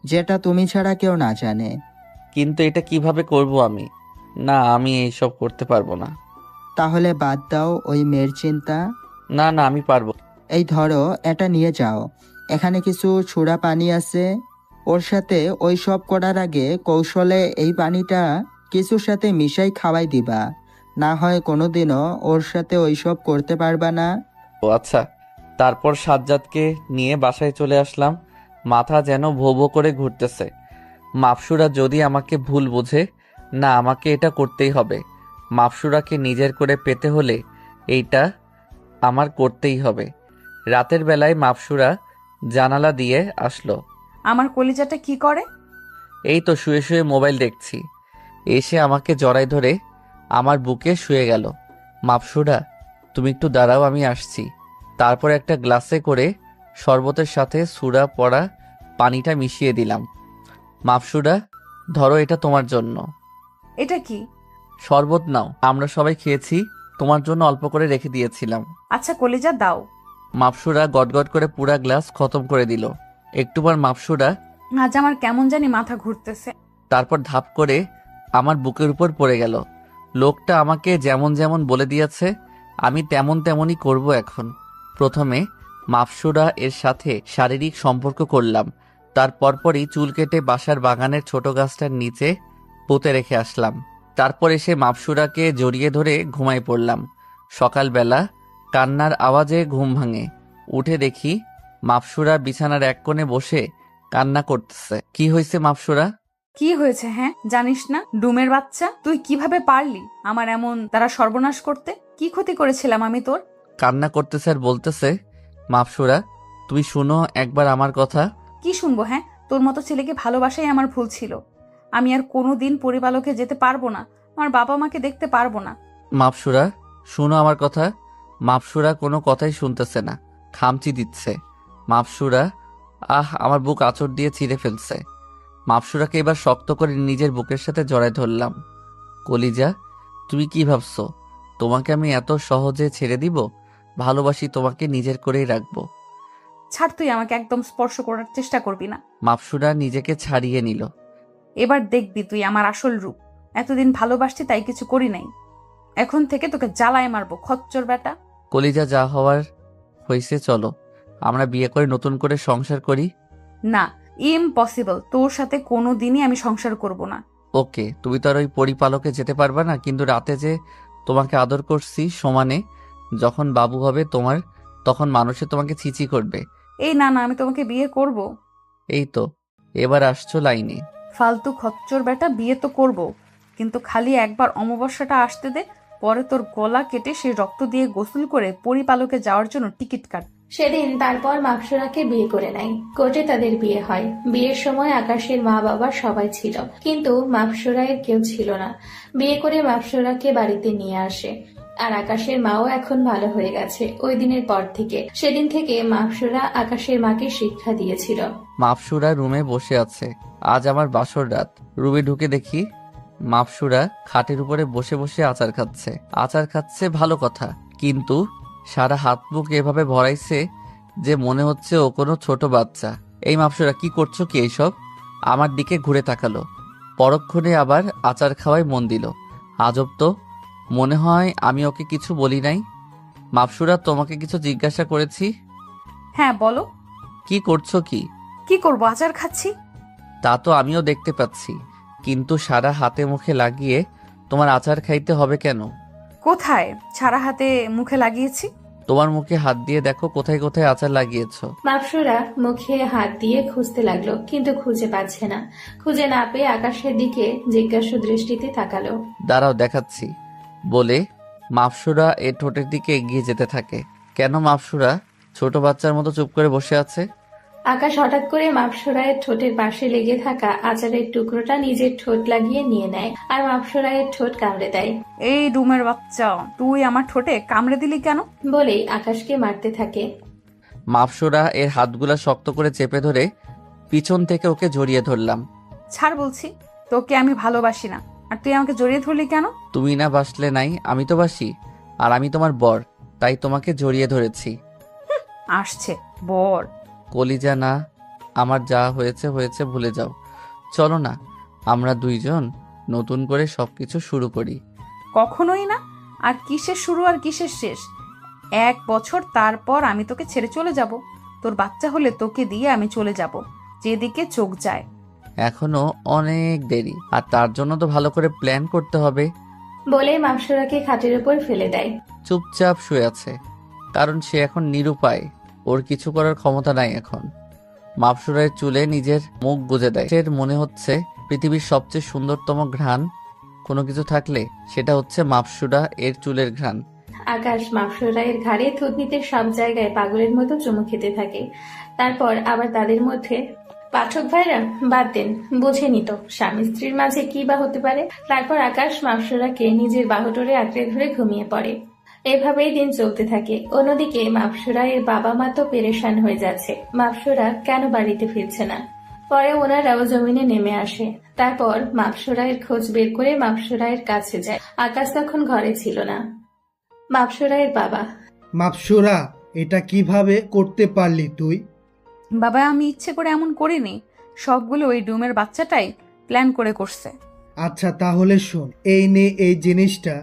যেটা তুমি ছাড়া কেউ না জানে। কিন্তু এটা কিভাবে করব আমি? না, আমি এইসব করতে পারবো না। তাহলে বাদ দাও ওই মেয়ের চিন্তা। না না, আমি পারবো। এই ধরো, এটা নিয়ে যাও। এখানে কিছু ছুড়া পানি আছে। ওর সাথে ওই সব করার আগে কৌশলে এই পানিটা কিছুর সাথে মিশাই খাওয়াই দিবা, না হয় কোনোদিনও ওর সাথে ওই সব করতে পারবা না। ও আচ্ছা। তারপর সাজ্জাদকে নিয়ে বাসায় চলে আসলাম। মাথা যেন ভো ভো করে ঘুরতেছে। মাপসুরা যদি আমাকে ভুল বোঝে, না, আমাকে এটা করতেই হবে। মাপসুরাকে নিজের করে পেতে হলে এইটা আমার করতেই হবে। রাতের বেলায় মাপসুরা জানালা দিয়ে আসলো। আমার কলিজাটা কি করে? এই তো শুয়ে শুয়ে মোবাইল দেখছি। এসে আমাকে জড়ায় ধরে আমার বুকে শুয়ে গেল। মাপসুরা, তুমি একটু দাঁড়াও, আমি আসছি। তারপর একটা গ্লাসে করে শরবতের সাথে সুরা পড়া পানিটা মিশিয়ে দিলাম। মাপসুরা, ধরো, এটা তোমার জন্য। এটা কি? শরবত নাও, আমরা সবাই খেয়েছি, তোমার জন্য অল্প করে রেখে দিয়েছিলাম। আচ্ছা কলিজা দাও। মাপসুরা গটগট করে পুরা গ্লাস খতম করে দিল। একটু পর মাপসুরা আজ আমার কেমন জানি মাথা ঘুরতেছে। তারপর ধাপ করে আমার বুকের উপর পড়ে গেল। লোকটা আমাকে যেমন যেমন বলে দিয়েছে আমি তেমন তেমনই করব এখন। প্রথমে মাপসুরা এর সাথে শারীরিক সম্পর্ক করলাম। তার পরপরই চুল কেটে বাসার বাগানের ছোট গাছটার নিচে পুঁতে রেখে আসলাম। তারপর এসে মাপসুরাকে জড়িয়ে ধরে ঘুমায় পড়লাম। সকালবেলা কান্নার আওয়াজে ঘুম ভাঙে। উঠে দেখি মাপসুরা বিছানার এক কোণে বসে কান্না করতেছে। কি হয়েছে মাপসুরা? কি হয়েছে? হ্যাঁ, জানিস না? ডুমের বাচ্চা, তুই কিভাবে পারলি আমার এমন তারা সর্বনাশ করতে? কি ক্ষতি করেছিলাম আমি তোর? কান্না করতেছে আর বলতেছে, মাপসুরা তুমি শুনো একবার আমার কথা। কি শুনবো? হ্যাঁ, তোর মতো ছেলেকে ভালোবাসাই আমার ভুল ছিল। আমি আর কোনোদিন পরিবালকে যেতে পারবো না, আমার বাবা মাকে দেখতে পারবো না। মাপসুরা শুনো আমার কথা। মাপসুরা কোনো কথাই শুনতেছে না, খামচি দিচ্ছে। মাপসুরা আমার বুক আঁচড় দিয়ে ছিঁড়ে ফেলছে। মাপসুরাকে এবার শক্ত করে নিজের বুকের সাথে জড়ায় ধরলাম। কলিজা, তুমি কি ভাবছো তোমাকে আমি এত সহজে ছেড়ে দিব? ভালোবাসি তোমাকে, নিজের করেই রাখবো। ছাড়, তুই আমাকে একদম স্পর্শ করার চেষ্টা করবি না। মাপসুরা নিজেকে ছাড়িয়ে নিল। এবার দেখবি তুই আমার আসল রূপ। এতদিন ভালোবাসছি তাই কিছু করি নাই, এখন থেকে তোকে জ্বালায় মারবো, খচ্চর বেটা। কলিজা, যা হওয়ার হয়েছে, চলো আমরা বিয়ে করে নতুন করে সংসার করি। না, ইম্পসিবল, তোর সাথে কোনো দিনই আমি সংসার করব না। ওকে, তুমি তো আর ওই পরিপালকে যেতে পারবা না, কিন্তু রাতে যে তোমাকে আদর করছি সমানে, যখন বাবু হবে তোমার, তখন মানুষে তোমাকে ছিচি করবে। এই না না, আমি তোমাকে বিয়ে করব। এই তো এবার আসছো লাইনে। ফালতু খচ্চর বেটা, বিয়ে তো করব, কিন্তু খালি একবার অমাবস্যাটা আসতে দে, পরে তোর গলা কেটে সেই রক্ত দিয়ে গোসল করে পরিপালকে যাওয়ার জন্য টিকিট কাট। সেদিন তারপর মাপসুরাকে বিয়ে করে নেয়। কোর্টে তাদের বিয়ে হয়। বিয়ের সময় আকাশের মা বাবা সবাই ছিল, কিন্তু মাপসুরায়ের কেউ ছিল না। বিয়ে করে মাপসুরাকে বাড়িতে নিয়ে আসে। আর আকাশের মাও এখন ভালো হয়ে গেছে ওই দিনের পর থেকে। সেদিন থেকে মাপসুরা আকাশের মাকে শিক্ষা দিয়েছিল। মাপসুরা রুমে বসে আছে। আজ আমার বাসর রাত। রুমে ঢুকে দেখি মাপসুরা খাটের উপরে বসে বসে আচার খাচ্ছে। আচার খাচ্ছে ভালো কথা, কিন্তু সারা হাত মুখ এভাবে ভরাইছে যে মনে হচ্ছে ও কোনো ছোট বাচ্চা। এই মাপসুরা, কি করছো কি এইসব? আমার দিকে ঘুরে তাকালো। পরক্ষণে আবার আচার খাওয়ায় মন দিল। আজব তো, মনে হয় আমি ওকে কিছু বলি নাই। মাপসুরা, তোমাকে কিছু জিজ্ঞাসা করেছি? হ্যাঁ বলো। কি করছো কি? কি করবো, আচার খাচ্ছি। তা তো আমিও দেখতে পাচ্ছি, কিন্তু সারা হাতে মুখে লাগিয়ে তোমার আচার খাইতে হবে কেন? কোথায় সারা হাতে মুখে লাগিয়েছি? তোমার মুখে হাত দিয়ে দেখো কোথায় কোথায় আচার লাগিয়েছো। মাপসুরা মুখে হাত দিয়ে খুঁজতে লাগলো, কিন্তু খুঁজে পাচ্ছে না। খুঁজে না পেয়ে আকাশের দিকে জিজ্ঞাসু দৃষ্টিতে তাকালো। দাঁড়াও দেখাচ্ছি বলে মাপসুরা এর ঠোঁটের দিকে এগিয়ে যেতে থাকে। কেন মাপসুরা ছোট বাচ্চার মতো চুপ করে বসে আছে? আকাশ হঠাৎ করে মাপসুরায়ের ঠোঁটের পাশে লেগে থাকা আচারের টুকরোটা নিজের ঠোঁট লাগিয়ে নিয়ে নেয় আর মাপসুরায়ের ঠোঁট কামড়ে দেয়। এই ডুমের বাচ্চা, তুই আমার ঠোঁটে কামড়ে দিলি কেন? বলেই আকাশকে মারতে থাকে। মাপসুরা এর হাতগুলা শক্ত করে চেপে ধরে পিছন থেকে ওকে জড়িয়ে ধরলাম। ছাড় বলছি, তোকে আমি ভালোবাসি না, আর তুই আমাকে জড়িয়ে ধরলি কেন? তুমি না বাসলে নাই, আমি তো বাসি, আর আমি তোমার বর, তাই তোমাকে জড়িয়ে ধরেছি। আসছে বর। কলিজা না, আমার যা হয়েছে হয়েছে, ভুলে যাও। চলো না আমরা দুইজন নতুন করে সবকিছু শুরু করি। কখনোই না। আর কিসের শুরু আর কিসের শেষ? 1 বছর তারপর আমি তোকে ছেড়ে চলে যাব। তোর বাচ্চা হলে তোকে দিয়ে আমি চলে যাব যেদিকে চোখ যায়। এখনো অনেক দেরি, আর তার জন্য তো ভালো করে প্ল্যান করতে হবে। বলে মাপসুরাকে খাটের উপর ফেলে দেয়। চুপচাপ শুয়ে আছে, কারণ সে এখন নিরুপায়, ওর কিছু করার ক্ষমতা নাই এখন। মাপসুরার চুলে নিজের মুখ গুজে দেয়। এর মনে হচ্ছে পৃথিবীর সবচেয়ে সুন্দরতম ঘ্রাণ কোনো কিছু থাকলে সেটা হচ্ছে মাপসুরা এর চুলের ঘ্রাণ। আকাশ মাপসরাইয়ের ঘাড়ে থুতনিতে সব জায়গায় পাগলের মতো চুমু খেতে থাকে। তারপর আবার তাদের মধ্যে, পাঠক ভাইরা বাদ দেন, বোঝেনি তো স্বামী স্ত্রীর মাঝে কি বা হতে পারে। তারপর আকাশ মাপসরাকে নিজের বাহুডোরে আঁকড়ে ধরে ঘুমিয়ে পড়ে। এভাবেই দিন চলতে থাকে। অন্যদিকে মাপসরাইয়ের বাবা মা তো পেরেশান হয়ে যাচ্ছে, মাপসরা কেন বাড়িতে ফিরছে না। পরে ওনারাও জমিনে নেমে আসে। তারপর মাপসরাইয়ের খোঁজ বের করে মাপসরাইয়ের কাছে যায়। আকাশ তখন ঘরে ছিল না। মাপসরাইয়ের বাবা, মাপসুরা, এটা কিভাবে করতে পারলি তুই? বাবা, আমি ইচ্ছে করে এমন করিনি, সবগুলো ওই ডুমের বাচ্চাটাই প্ল্যান করে করছে। আচ্ছা তাহলে শোন, এই নে এই জিনিসটা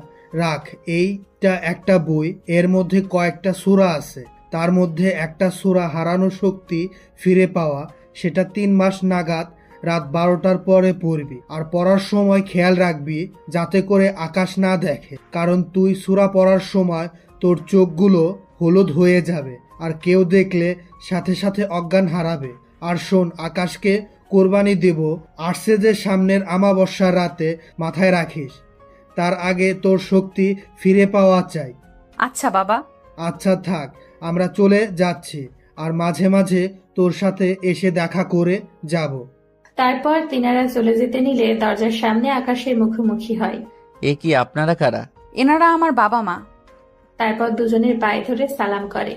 রাখ। এইটা একটা বই, এর মধ্যে কয়েকটা সূরা আছে। তার মধ্যে একটা সূরা হারানো শক্তি ফিরে পাওয়া, সেটা 3 মাস নাগাদ রাত 12টার পরে পড়বি। আর পড়ার সময় খেয়াল রাখবি যাতে করে আকাশ না দেখে, কারণ তুই সূরা পড়ার সময় তোর চোখগুলো হলুদ হয়ে যাবে, আর কেউ দেখলে সাথে সাথে অজ্ঞান হারাবে। আর শোন, আকাশকে কোরবানি দেব আসছে যে সামনের আমাবস্যার রাতে, মাথায় রাখিস। তার আগে তোর শক্তি ফিরে পাওয়া চাই। আচ্ছা বাবা। আচ্ছা থাক, আমরা চলে যাচ্ছি, আর মাঝে মাঝে তোর সাথে এসে দেখা করে যাব। তারপর তিনারা চলে যেতে নিলে দরজার সামনে আকাশের মুখোমুখি হয়। এ কি, আপনারা কারা? এনারা আমার বাবা মা। তারপর দুজনের পায়ে ধরে সালাম করে।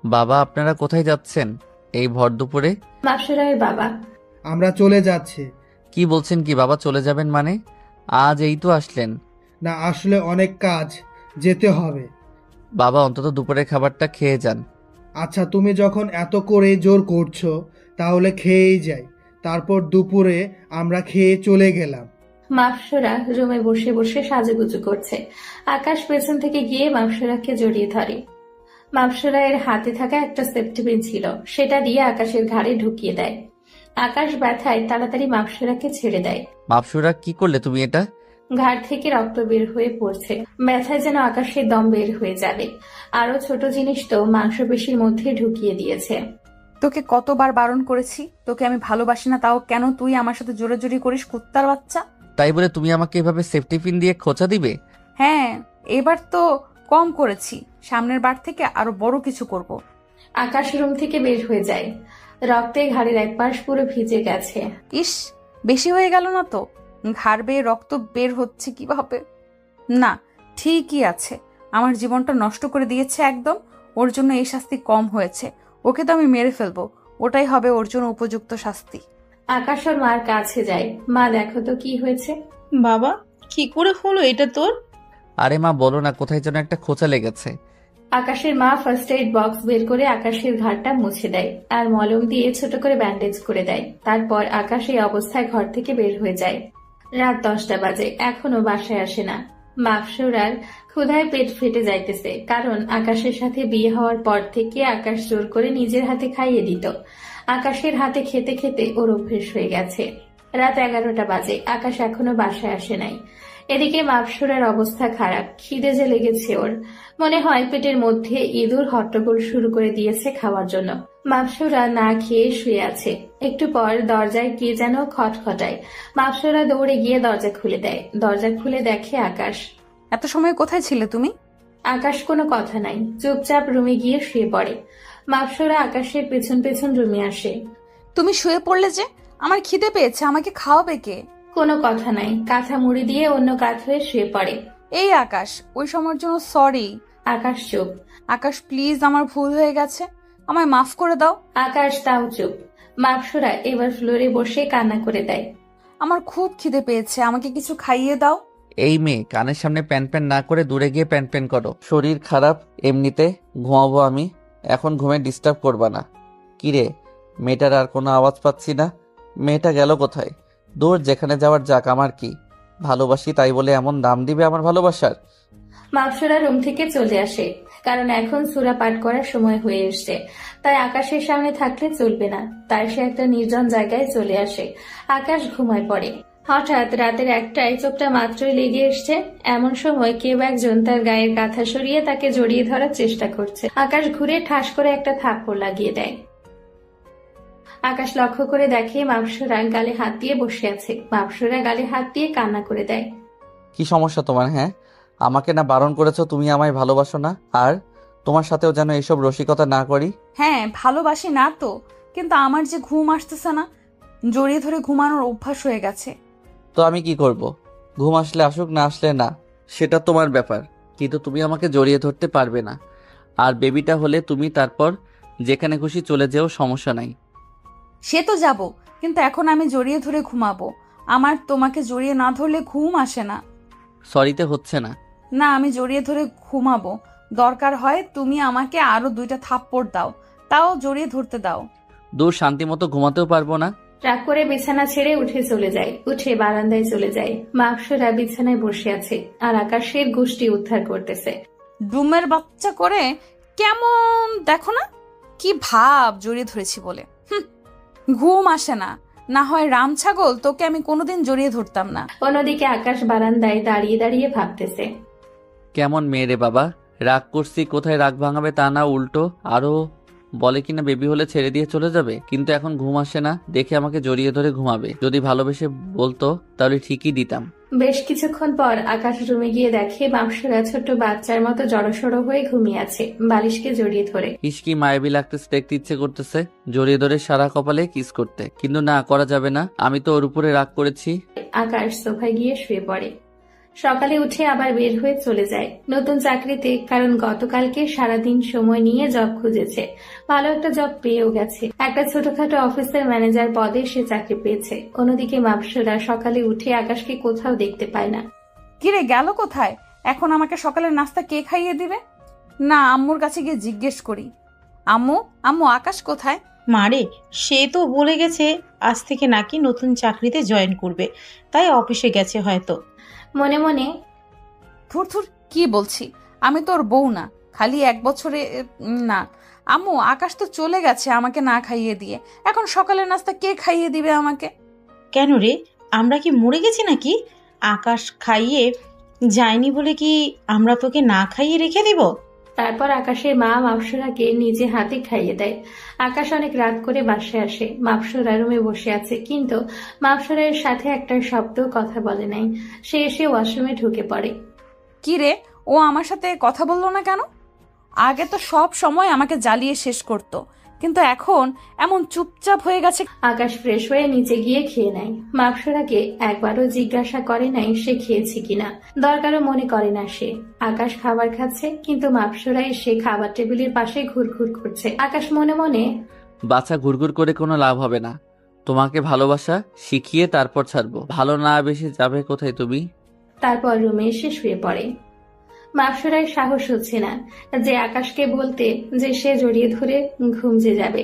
বাবা, আপনারা কোথায় যাচ্ছেন এই ভর দুপুরে? মাপসরাইয়ের বাবা, আমরা চলে যাচ্ছি। কি বলছেন কি বাবা, চলে যাবেন মানে? আজ এই তো আসলেন। না, আসলে অনেক কাজ, যেতে হবে। বাবা, অন্তত দুপুরের খাবারটা খেয়ে যান। আচ্ছা, তুমি যখন এত করে জোর করছো তাহলে খেয়েই যাই। তারপর দুপুরে আমরা খেয়ে চলে গেলাম। মাপসরা রুমে বসে বসে সাজুগুজু করছে। আকাশ পেছন থেকে গিয়ে মাপসরাকে জড়িয়ে ধরে। মাপসরাইয়ের হাতে থাকা একটা সেফটি পিন ছিল, সেটা দিয়ে আকাশের ঘাড়ে ঢুকিয়ে দেয়। আকাশ ব্যথায় তাড়াতাড়ি মাপসরাকে ছেড়ে দেয়। মাপসুরা, কি করলে তুমি এটা? ঘাড় থেকে রক্ত বের হয়ে পড়ছে। ব্যথায় যেন আকাশের দম বের হয়ে যাবে। আরো ছোট জিনিস তো মাংসপেশির মধ্যে ঢুকিয়ে দিয়েছে। তোকে কতবার বারণ করেছি, তোকে আমি ভালোবাসি না, তাও কেন তুই আমার সাথে জোরাজুরি করিস, কুত্তার বাচ্চা। তাই বলে তুমি আমাকে এভাবে সেফটি পিন দিয়ে খোঁচা দিবে? হ্যাঁ, এবার তো কম করেছি, সামনের বার থেকে আরো বড় কিছু করব। আকাশ রুম থেকে বের হয়ে যায়। রক্তে ঘাড়ের এক পাশ পুরো ভিজে গেছে। ইস, বেশি হয়ে গেল না তো? ঘাড় বেয়ে রক্ত বের হচ্ছে কিভাবে? না, ঠিকই আছে, আমার জীবনটা নষ্ট করে দিয়েছে একদম। ওর জন্য এই শাস্তি কম হয়েছে। ওকে তো আমি মেরে ফেলবো, ওটাই হবে ওর জন্য উপযুক্ত শাস্তি। আকাশ ওর মার কাছে যায়। মা, দেখো তো কি হয়েছে। বাবা, কি করে হলো এটা তোর? আরে মা, বলো না, কোথায় যেন একটা খোঁচা লেগেছে। আকাশের মা ফার্স্ট এইড বক্স বের করে আকাশের ঘাড়টা মুছে দেয় আর মলম দিয়ে ছোট করে ব্যান্ডেজ করে দেয়। তারপর আকাশ এই অবস্থায় ঘর থেকে বের হয়ে যায়। রাত 10টা বাজে, এখনো বাসায় আসে না। মাপসুরার ক্ষুধায় পেট ফেটে যাইতেছে, কারণ আকাশের সাথে বিয়ে হওয়ার পর থেকে আকাশ জোর করে নিজের হাতে খাইয়ে দিত। আকাশের হাতে খেতে খেতে ওর অভ্যেস হয়ে গেছে। রাত 11টা বাজে, আকাশ এখনো বাসায় আসে নাই। এদিকে মাপসুরার অবস্থা খারাপ, খিদে যে লেগেছে ওর। মনে হয় পেটের মধ্যে ইঁদুর হট্টগোল শুরু করে দিয়েছে খাওয়ার জন্য। মাপসুরা না খেয়ে শুয়ে আছে। একটু পর দরজায় কে যেন খটখটায়। মাপসুরা দৌড়ে গিয়ে দরজা খুলে দেয়। দরজা খুলে দেখে আকাশ। এত সময় কোথায় ছিলে তুমি? আকাশ কোনো কথা নাই, চুপচাপ রুমে গিয়ে শুয়ে পড়ে। মাপসুরা আকাশের পেছন পেছন রুমে আসে। তুমি শুয়ে পড়লে যে? আমার খিদে পেয়েছে, আমাকে খাওয়াবে কে? কোনো কথা নাই, কাঁথা মুড়ি দিয়ে অন্য কাঁধ হয়ে শুয়ে পড়ে। এই আকাশ, ওই সময়ের জন্য সরি। আকাশ চুপ। আকাশ প্লিজ, আমার ভুল হয়ে গেছে, আমায় মাফ করে দাও। আকাশ তাও চুপ। মাপসুরা এবার ফ্লোরে বসে কান্না করে দেয়। আমার খুব খিদে পেয়েছে, আমাকে কিছু খাইয়ে দাও। এই মেয়ে, কানের সামনে প্যান প্যান না করে দূরে গিয়ে প্যান প্যান করো। শরীর খারাপ, এমনিতে ঘুমাবো আমি, এখন ঘুমে ডিস্টার্ব করবা না। কিরে, মেয়েটার আর কোনো আওয়াজ পাচ্ছি না, মেয়েটা গেল কোথায়? দূর, যেখানে যাওয়ার যাক, আমার কি? ভালোবাসি তাই বলে এমন দাম দিবে আমার ভালোবাসার? মাপসুরা রুম থেকে চলে আসে, কারণ এখন সূরা পাঠ করার সময় হয়ে এসছে। তাই আকাশের সামনে থাকলে চলবে না। তাই সে একটা নির্জন জায়গায় চলে আসে। আকাশ ঘুমায় পড়ে। হঠাৎ রাতের 1টায় চোখটা মাত্রই লেগে এসছে। এমন সময় কেউ একজন তার গায়ের কাঁথা সরিয়ে তাকে জড়িয়ে ধরার চেষ্টা করছে। আকাশ ঘুরে ঠাস করে একটা থাপ্পড় লাগিয়ে দেয়। আকাশ লক্ষ্য করে দেখে মাপসুরা গালে হাত দিয়ে বসে আছে। মাপসুরা গালে হাত দিয়ে কান্না করে দেয়। কি সমস্যা তোমার? হ্যাঁ, আমাকে না বারণ করেছো তুমি আমায় ভালোবাসো না, আর তোমার সাথেও যেন এসব রসিকতা না করি। হ্যাঁ ভালোবাসি না তো, কিন্তু আমার যে ঘুম আসতেছে না, জড়িয়ে ধরে ঘুমানোর অভ্যাস হয়ে গেছে। তো আমি কি করব? ঘুম আসলে আসুক, না আসলে না, সেটা তোমার ব্যাপার, কিন্তু তুমি আমাকে জড়িয়ে ধরতে পারবে না। আর বেবিটা হলে তুমি তারপর যেখানে খুশি চলে যেও, সমস্যা নাই। সে তো যাব, কিন্তু এখন আমি জড়িয়ে ধরে ঘুমাবো। আমার তোমাকে জড়িয়ে না ধরলে ঘুম আসে না। সরিতে হচ্ছে না। না, আমি জড়িয়ে ধরে ঘুমাবো। দরকার হয় তুমি আমাকে আরো 2টা থাপ্পড় দাও, তাও জড়িয়ে ধরতে দাও। দূর, শান্তি মতো ঘুমাতেও পারবো না। রাগ করে বিছানা ছেড়ে উঠে চলে যায়। উঠে বারান্দায় চলে যায়। মাকসুরা বিছানায় বসে আছে আর আকাশের গোষ্ঠী উদ্ধার করতেছে। ডুমের বাচ্চা করে কেমন দেখো না, কি ভাব জড়িয়ে ধরেছি বলে। ঘুম আসে না, না হয় রাম ছাগল তোকে আমি কোনোদিন জড়িয়ে ধরতাম না। অন্যদিকে আকাশ বারান্দায় দাঁড়িয়ে দাঁড়িয়ে ভাবতেছে। কেমন মেয়ে রে বাবা, রাগ করছি, কোথায় রাগ ভাঙাবে তা না, উল্টো আরো বলে কিনা বেবি হলে ছেড়ে দিয়ে চলে যাবে, কিন্তু এখন ঘুম আসে না দেখে আমাকে জড়িয়ে ধরে ঘুমাবে। যদি ভালোবেসে বলতো তাহলে ঠিকই দিতাম। বেশ কিছুক্ষণ পর আকাশ রুমে গিয়ে দেখে মাকসুরা ছোট্ট বাচ্চার মতো জড়সড় হয়ে ঘুমিয়ে আছে, বালিশকে জড়িয়ে ধরে। কি মায়াবী লাগতেছে, দেখতে ইচ্ছে করতেছে জড়িয়ে ধরে সারা কপালে কিস করতে, কিন্তু না, করা যাবে না, আমি তো ওর উপরে রাগ করেছি। আকাশ সোফায় গিয়ে শুয়ে পড়ে। সকালে উঠে আবার বের হয়ে চলে যায় নতুন চাকরিতে, কারণ গতকালকে সারাদিন সময় নিয়ে জব খুঁজেছে। ভালো একটা জব পেয়েও গেছে। একটা ছোটখাটো অফিসের ম্যানেজার পদে সে চাকরি পেয়েছে। অন্যদিকে মাপসুরা সকালে উঠে আকাশকে কোথাও দেখতে পায় না। কিরে গেল কোথায়? এখন আমাকে সকালের নাস্তা কে খাইয়ে দিবে? না, আম্মুর কাছে গিয়ে জিজ্ঞেস করি। আম্মু, আম্মু, আকাশ কোথায়? মারে, সে তো বলে গেছে আজ থেকে নাকি নতুন চাকরিতে জয়েন করবে, তাই অফিসে গেছে হয়তো। মনে মনে থুর থুর, কি বলছি, আমি তোর বউ না, খালি 1 বছরে না। আম্মু, আকাশ তো চলে গেছে আমাকে না খাইয়ে দিয়ে, এখন সকালের নাস্তা কে খাইয়ে দিবে আমাকে? কেন রে, আমরা কি মরে গেছি নাকি? আকাশ খাইয়ে যায়নি বলে কি আমরা তোকে না খাইয়ে রেখে দিব? তারপর আকাশের মা মাপসুরাকে নিজে হাতে খাইয়ে দেয়। আকাশ অনেক রাত করে বাসায় আসে। মাপসুরা রুমে বসে আছে, কিন্তু মাপসুরের সাথে একটা শব্দ কথা বলে নাই। সে এসে ওয়াশরুমে ঢুকে পড়ে। কি রে, ও আমার সাথে কথা বললো না কেন? আগে তো সব সময় আমাকে জ্বালিয়ে শেষ করতো, কিন্তু এখন এমন চুপচাপ হয়ে গেছে। আকাশ ফ্রেশ হয়ে নিচে গিয়ে খেয়ে নেয়। মাপসুরাকে একবারও জিজ্ঞাসা করে নাই সে খেয়েছে কিনা, দরকারও মনে করে না সে। আকাশ খাবার খাচ্ছে, কিন্তু মাপসুরা এসে খাবার টেবিলের পাশে ঘুরঘুর করছে। আকাশ মনে মনে, বাচ্চা ঘুরঘুর করে কোনো লাভ হবে না, তোমাকে ভালোবাসা শিখিয়ে তারপর ছাড়বো, ভালো না বেশি যাবে কোথায় তুমি। তারপর রুমে এসে শুয়ে পড়ে। মাপসুরার সাহস হচ্ছে না যে আকাশকে বলতে যে সে জড়িয়ে ধরে ঘুমজে যাবে।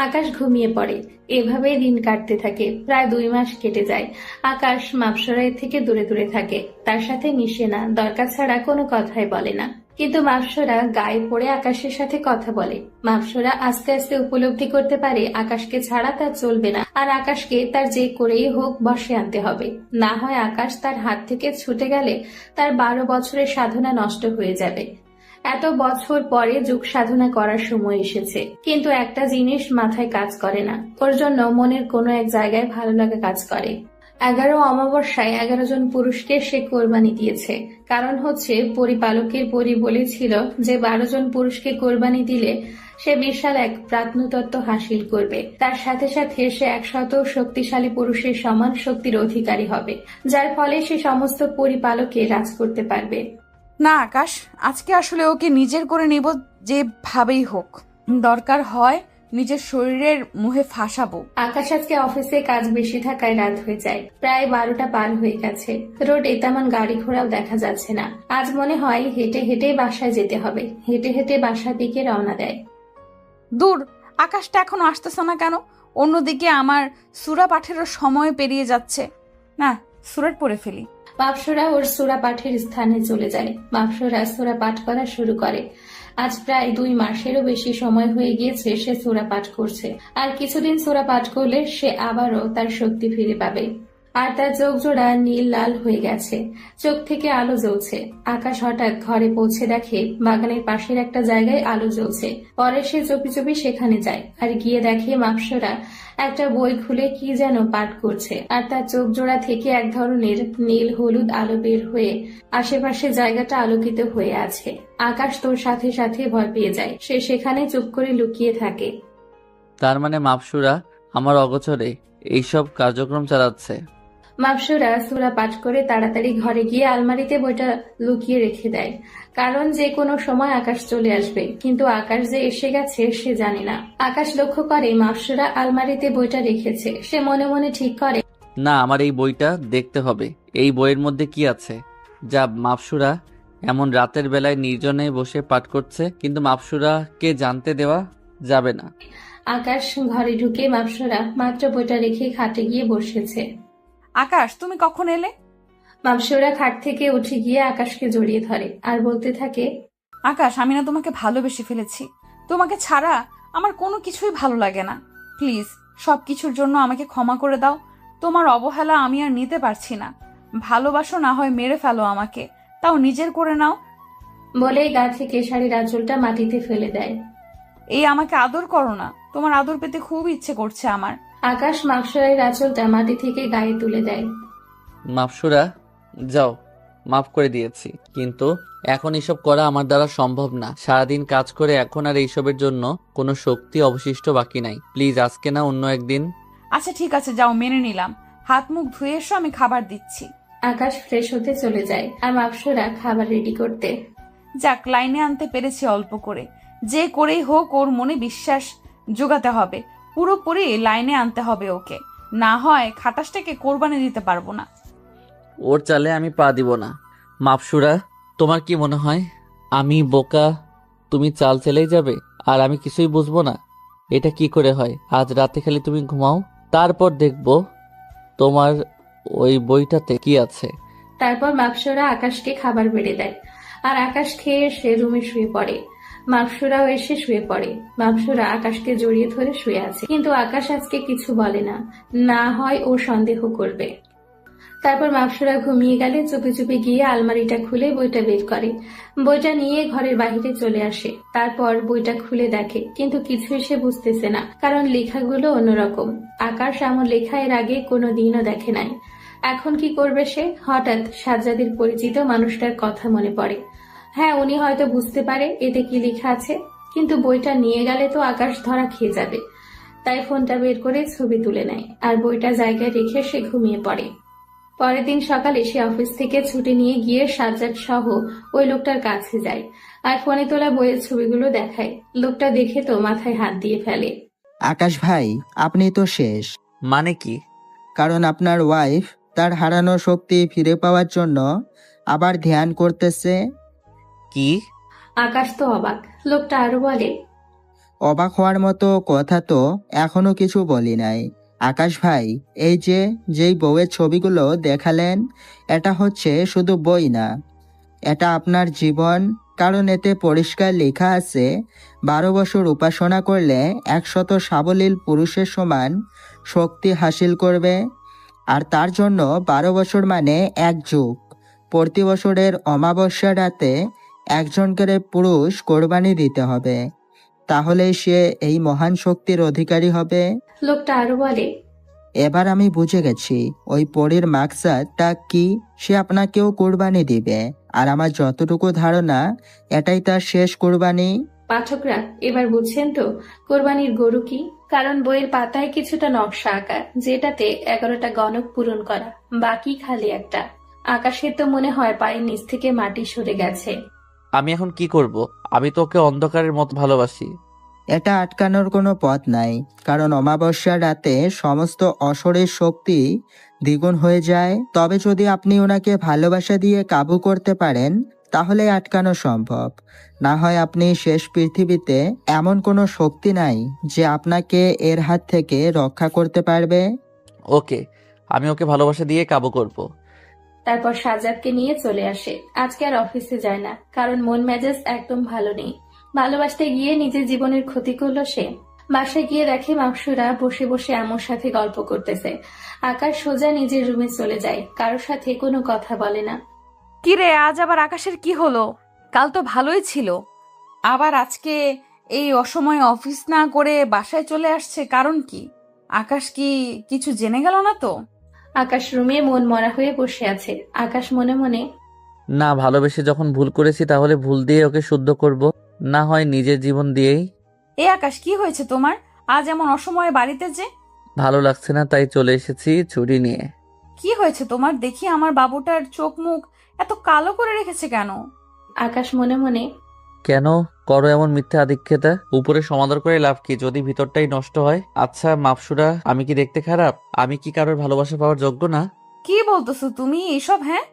আকাশ ঘুমিয়ে পড়ে। এভাবেই দিন কাটতে থাকে। প্রায় 2 মাস কেটে যায়। আকাশ মাপসুরার থেকে দূরে দূরে থাকে, তার সাথে মিশে না, দরকার ছাড়া কোনো কথাই বলে না। কিন্তু মাপসুরা গায়ে পড়ে আকাশের সাথে কথা বলে। মাপসুরা আস্তে আস্তে উপলব্ধি করতে পারে আকাশকে ছাড়া তার চলবে না, আর আকাশকে তার যে করেই হোক বশে আনতে হবে। না হয় আকাশ তার হাত থেকে ছুটে গেলে তার 12 বছরের সাধনা নষ্ট হয়ে যাবে। এত বছর পরে যুগ সাধনা করার সময় এসেছে, কিন্তু একটা জিনিস মাথায় কাজ করে না। ওর জন্য মনের কোনো এক জায়গায় ভালো লাগা কাজ করে। 11 অমাবস্যায় 11 জন পুরুষকে সে কোরবানি দিয়েছে। কারণ হচ্ছে পরিপালকের পরি বলেছিল যে 12 জন পুরুষকে কোরবানি দিলে সে বিশাল এক প্রাত্নতত্ত্ব হাসিল করবে। তার সাথে সাথে সে 100 শক্তিশালী পুরুষের সমান শক্তির অধিকারী হবে, যার ফলে সে সমস্ত পরিপালকে রাজ করতে পারবে। না আকাশ, আজকে আসলে ওকে নিজের করে নেব, যেভাবেই হোক। দরকার হয় নিজের শরীরের মুহে ফাঁসাবো। আকাশ আজকে অফিসে কাজ বেশি থাকায় রাত হয়ে যায়। প্রায় 12টা পার হয়ে গেছে। রোডে তেমন গাড়ি ঘোড়াও দেখা যাচ্ছে না। আজ মনে হয় হেঁটে হেঁটে বাসায় যেতে হবে। হেঁটে হেঁটে বাসার দিকে রওনা দেয়। দূর, আকাশটা এখনো আসতেছে না কেন? অন্যদিকে আমার সূরা পাঠেরও সময় পেরিয়ে যাচ্ছে। না, সূরা পড়ে ফেলি। মাপসুরা ওর সূরা পাঠের স্থানে চলে যায়। মাপসুরা সূরা পাঠ করা শুরু করে। আজ প্রায় 2 মাসেরও বেশি সময় হয়ে গিয়েছে সে সূরা পাঠ করছে। আর কিছুদিন সূরা পাঠ করলে সে আবারও তার শক্তি ফিরে পাবে। আর তার চোখ জোড়া নীল লাল হয়ে গেছে, চোখ থেকে আলো জ্বলছে। আকাশ হঠাৎ ঘরে পৌঁছে দেখে বাগানের পাশের একটা জায়গায় আলো জ্বলছে। পরে সে চুপি চুপি সেখানে যায় আর গিয়ে দেখে মাপসরা একটা বই খুলে কি যেন পাঠ করছে, আর তার চোখ জোড়া থেকে এক ধরনের নীল হলুদ আলো বের হয়ে আশেপাশে জায়গাটা আলোকিত হয়ে আছে। আকাশ তোর সাথে সাথে ভয় পেয়ে যায়, সে সেখানে চুপ করে লুকিয়ে থাকে। তার মানে মাপসুরা আমার অগোচরে এইসব কার্যক্রম চালাচ্ছে। মাপসুরা সূরা পাঠ করে তাড়াতাড়ি ঘরে গিয়ে আলমারিতে বইটা লুকিয়ে রেখে দেয়, কারণ যে কোনো সময় আকাশ চলে আসবে। কিন্তু আকাশ যে এসে গেছে সে জানে না। আকাশ লক্ষ্য করে মাপসুরা আলমারিতে বইটা রেখেছে। সে মনে মনে ঠিক করে, না, আমার এই বইটা দেখতে হবে। এই বইয়ের মধ্যে কি আছে যা মাপসুরা এমন রাতের বেলায় নির্জনে বসে পাঠ করছে? কিন্তু মাপসুরাকে জানতে দেওয়া যাবে না। আকাশ ঘরে ঢুকে মাপসুরা মাত্র বইটা রেখে খাটে গিয়ে বসেছে। আকাশ, তুমি কখন এলে? মাপসুরা খাট থেকে উঠে গিয়ে আকাশকে জড়িয়ে ধরে আর বলতে থাকে, আকাশ, আমি না তোমাকে ভালোবেসে ফেলেছি। তোমাকে ছাড়া আমার কোনো কিছুই ভালো লাগে না। প্লিজ, সবকিছুর জন্য আমাকে ক্ষমা করে দাও। তোমার অবহেলা আমি আর নিতে পারছি না। ভালোবাসো না হয় মেরে ফেলো আমাকে, তাও নিজের করে নাও। বলেই গা থেকে শাড়ির আঁচলটা মাটিতে ফেলে দেয়। এই আমাকে আদর করো না, তোমার আদর পেতে খুব ইচ্ছে করছে আমার। আকাশ মাপসরাইয়ের আঁচলটা মাটি থেকে গায়ে তুলে দেয়। মাপসুরা, যাও, মাফ করে দিয়েছি, কিন্তু এখন এসব করা আমার দ্বারা সম্ভব না। সারাদিন কাজ করে এখন আর এইসবের জন্য কোনো শক্তি অবশিষ্ট বাকি নাই। প্লিজ, আজকে না অন্য একদিন। আচ্ছা ঠিক আছে, যাও, মেনে নিলাম। হাত মুখ ধুয়ে এসো, আমি খাবার দিচ্ছি। আকাশ ফ্রেশ হতে চলে যায় আর মাপসরা খাবার রেডি করতে। যাক, লাইনে আনতে পেরেছি অল্প করে। যে করেই হোক ওর মনে বিশ্বাস জোগাতে হবে, পুরোপুরি লাইনে আনতে হবে ওকে। না হয় খাটাসটাকে কোরবানি দিতে পারবো না। ওর চালে আমি পা দিব না। মাপসুরা, তোমার কি মনে হয় আমি বোকা? তুমি চাল চেলেই যাবে আর আমি কিছুই বুঝবো না? এটা কি করে হয়? আজ রাতে খালি তুমি ঘুমাও, তারপর দেখবো তোমার ওই বইটাতে কি আছে। তারপর মাপসরা আকাশকে খাবার বেড়ে দেয় আর আকাশ খেয়ে এসে রুমে শুয়ে পড়ে। মাপসুরাও এসে শুয়ে পড়ে। মাপসুরা আকাশকে জড়িয়ে ধরে শুয়ে আছে, কিন্তু আকাশ আজকে কিছু বলে না, না হয় ও সন্দেহ করবে। তারপর মাপসুরা ঘুমিয়ে গেলে চুপি চুপি গিয়ে আলমারিটা খুলে বইটা বের করে। বইটা নিয়ে ঘরের বাহিরে চলে আসে। তারপর বইটা খুলে দেখে, কিন্তু কিছুই সে বুঝতেছে না, কারণ লেখাগুলো অন্যরকম। আকাশ এমন লেখা এর আগে কোনো দিনও দেখে নাই। এখন কি করবে সে? হঠাৎ সাজ্জাদের পরিচিত মানুষটার কথা মনে পড়ে। হ্যাঁ, উনি হয়তো বুঝতে পারে এতে কি লেখা আছে, কিন্তু বইটা নিয়ে গেলে তো আকাশ ধরা খেয়ে যাবে। তাই ফোনটা বের করে ছবি তুলে নেয় আর বইটা জায়গায় রেখে সে ঘুমিয়ে পড়ে। পরের দিন সকালে সে অফিস থেকে ছুটি নিয়ে গিয়ে সাজ্জাদ সহ ওই লোকটার কাছে যায় আর ফোনে তোলা বইয়ের ছবিগুলো দেখায়। লোকটা দেখে তো মাথায় হাত দিয়ে ফেলে। আকাশ ভাই, আপনি তো শেষ। মানে কি? কারণ আপনার ওয়াইফ তার হারানো শক্তি ফিরে পাওয়ার জন্য আবার ধ্যান করতেছে। কি? আকাশ তো অবাক। লোকটা আরো বলে, অবাক হওয়ার মতো কথা তো এখনো কিছু বলি নাই। আকাশ ভাই, এই যেই বউয়ের ছবিগুলো দেখালেন, এটা হচ্ছে শুধু বই না, এটা আপনার জীবন। কারণ এতে পরিষ্কার লেখা আছে 12 বছর উপাসনা করলে 100 সাবলীল পুরুষের সমান শক্তি হাসিল করবে। আর তার জন্য 12 বছর মানে 1 যুগ। প্রতি বছরের অমাবস্যা রাতে একজন করে পুরুষ কোরবানি দিতে হবে, তাহলেই সে এই মহান শক্তির অধিকারী হবে। লোকটা আরো বলে, এবার আমি বুঝে গেছি ওই পরীর মাকসাদটা কি। সে আপনাকেও কোরবানি দিবে, আর আমার যতটুকু ধারণা এটাই তার শেষ কোরবানি। পাঠকরা এবার বুঝছেন তো কোরবানির গরু কি? কারণ বইয়ের পাতায় কিছুটা নকশা আঁকা, যেটাতে 11টা গণক পূরণ করা, বাকি খালি একটা। আকাশের তো মনে হয় পায়ের নিচ থেকে মাটি সরে গেছে। আমি এখন কি করব? আমি তোকে অন্ধকারের মতো ভালোবাসি। এটা আটকানোর কোনো পথ নাই, কারণ অমাবস্যার রাতে সমস্ত অশরীর শক্তি দ্বিগুণ হয়ে যায়। তবে যদি আপনি ওনাকে ভালোবাসা দিয়ে কাবু করতে পারেন, তাহলে আটকানো সম্ভব। না হয় আপনি শেষ পৃথিবীতে এমন কোনো শক্তি নাই যে আপনাকে এর হাত থেকে রক্ষা করতে পারবে। ওকে, আমি ওকে ভালোবাসা দিয়ে কাবু করব। তারপর সাজ্জাদকে নিয়ে চলে আসে। আজকে আর অফিসে যায় না, কারণ মন মেজাজ একদম ভালো নেই। ভালোবাসতে গিয়ে নিজের জীবনের ক্ষতি করলো সে। বাসায় গিয়ে দেখে মাকসুরা বসে বসে আম্মুর সাথে গল্প করতেছে। আকাশ সোজা নিজের রুমে চলে যায়, কারোর সাথে কোনো কথা বলে না। কি রে, আজ আবার আকাশের কি হলো? কাল তো ভালোই ছিল, আবার আজকে এই অসময়ে অফিস না করে বাসায় চলে আসছে, কারণ কি? আকাশ কি কিছু জেনে গেল না তো? আকাশ রুমে মন মরা হয়ে বসে আছে। আকাশ মনে মনে না, ভালোবেসে যখন ভুল করেছি তাহলে ভুল দিয়ে ওকে শুদ্ধ করব, না হয় নিজের জীবন দিয়েই। এ আকাশ, কি হয়েছে তোমার? আজ এমন অসময়ে বাড়িতে যে? ভালো লাগছে না তাই চলে এসেছি ছুরি নিয়ে। কি হয়েছে তোমার? দেখি আমার বাবুটার চোখ মুখ এত কালো করে রেখেছে কেন? আকাশ মনে মনে কেন করো এমন মিথ্যা আদিক্ষেতা? উপরে সমাদর করে লাভ কি যদি ভিতরটাই নষ্ট হয়? আচ্ছা মাপসুরা, আমি কি দেখতে খারাপ? আমি কি কারোর ভালোবাসা পাওয়ার যোগ্য না? কি বলতেছো তুমি এসব? হ্যাঁ,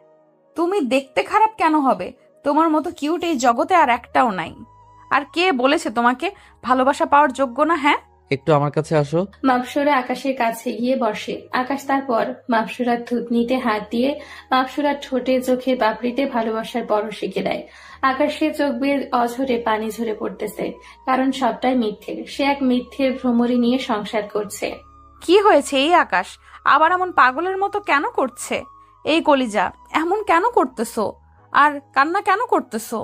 তুমি দেখতে খারাপ কেন হবে? তোমার মতো কিউট এই জগতে আর একটাও নাই। আর কে বলেছে তোমাকে ভালোবাসা পাওয়ার যোগ্য না? হ্যাঁ, একটু আমার কাছে আসো। মাপসুরা আকাশের কাছে গিয়ে বসে। আকাশ তারপর মাপসুরার থুতনিতে হাত দিয়ে মাপসুরার ঠোঁটে চোখে পাপড়িতে ভালোবাসার পরশ এঁকে দেয়। আকাশের চোখ বেয়ে অঝরে পানি ঝরে পড়তেছে, কারণ সবটাই মিথ্যে। সে এক মিথ্যের ভ্রমরি নিয়ে সংসার করছে। কি হয়েছে এই আকাশ? আবার এমন পাগলের মতো কেন করছে? এই কলিজা, এমন কেন করতেছো? আর কান্না কেন করতেছো?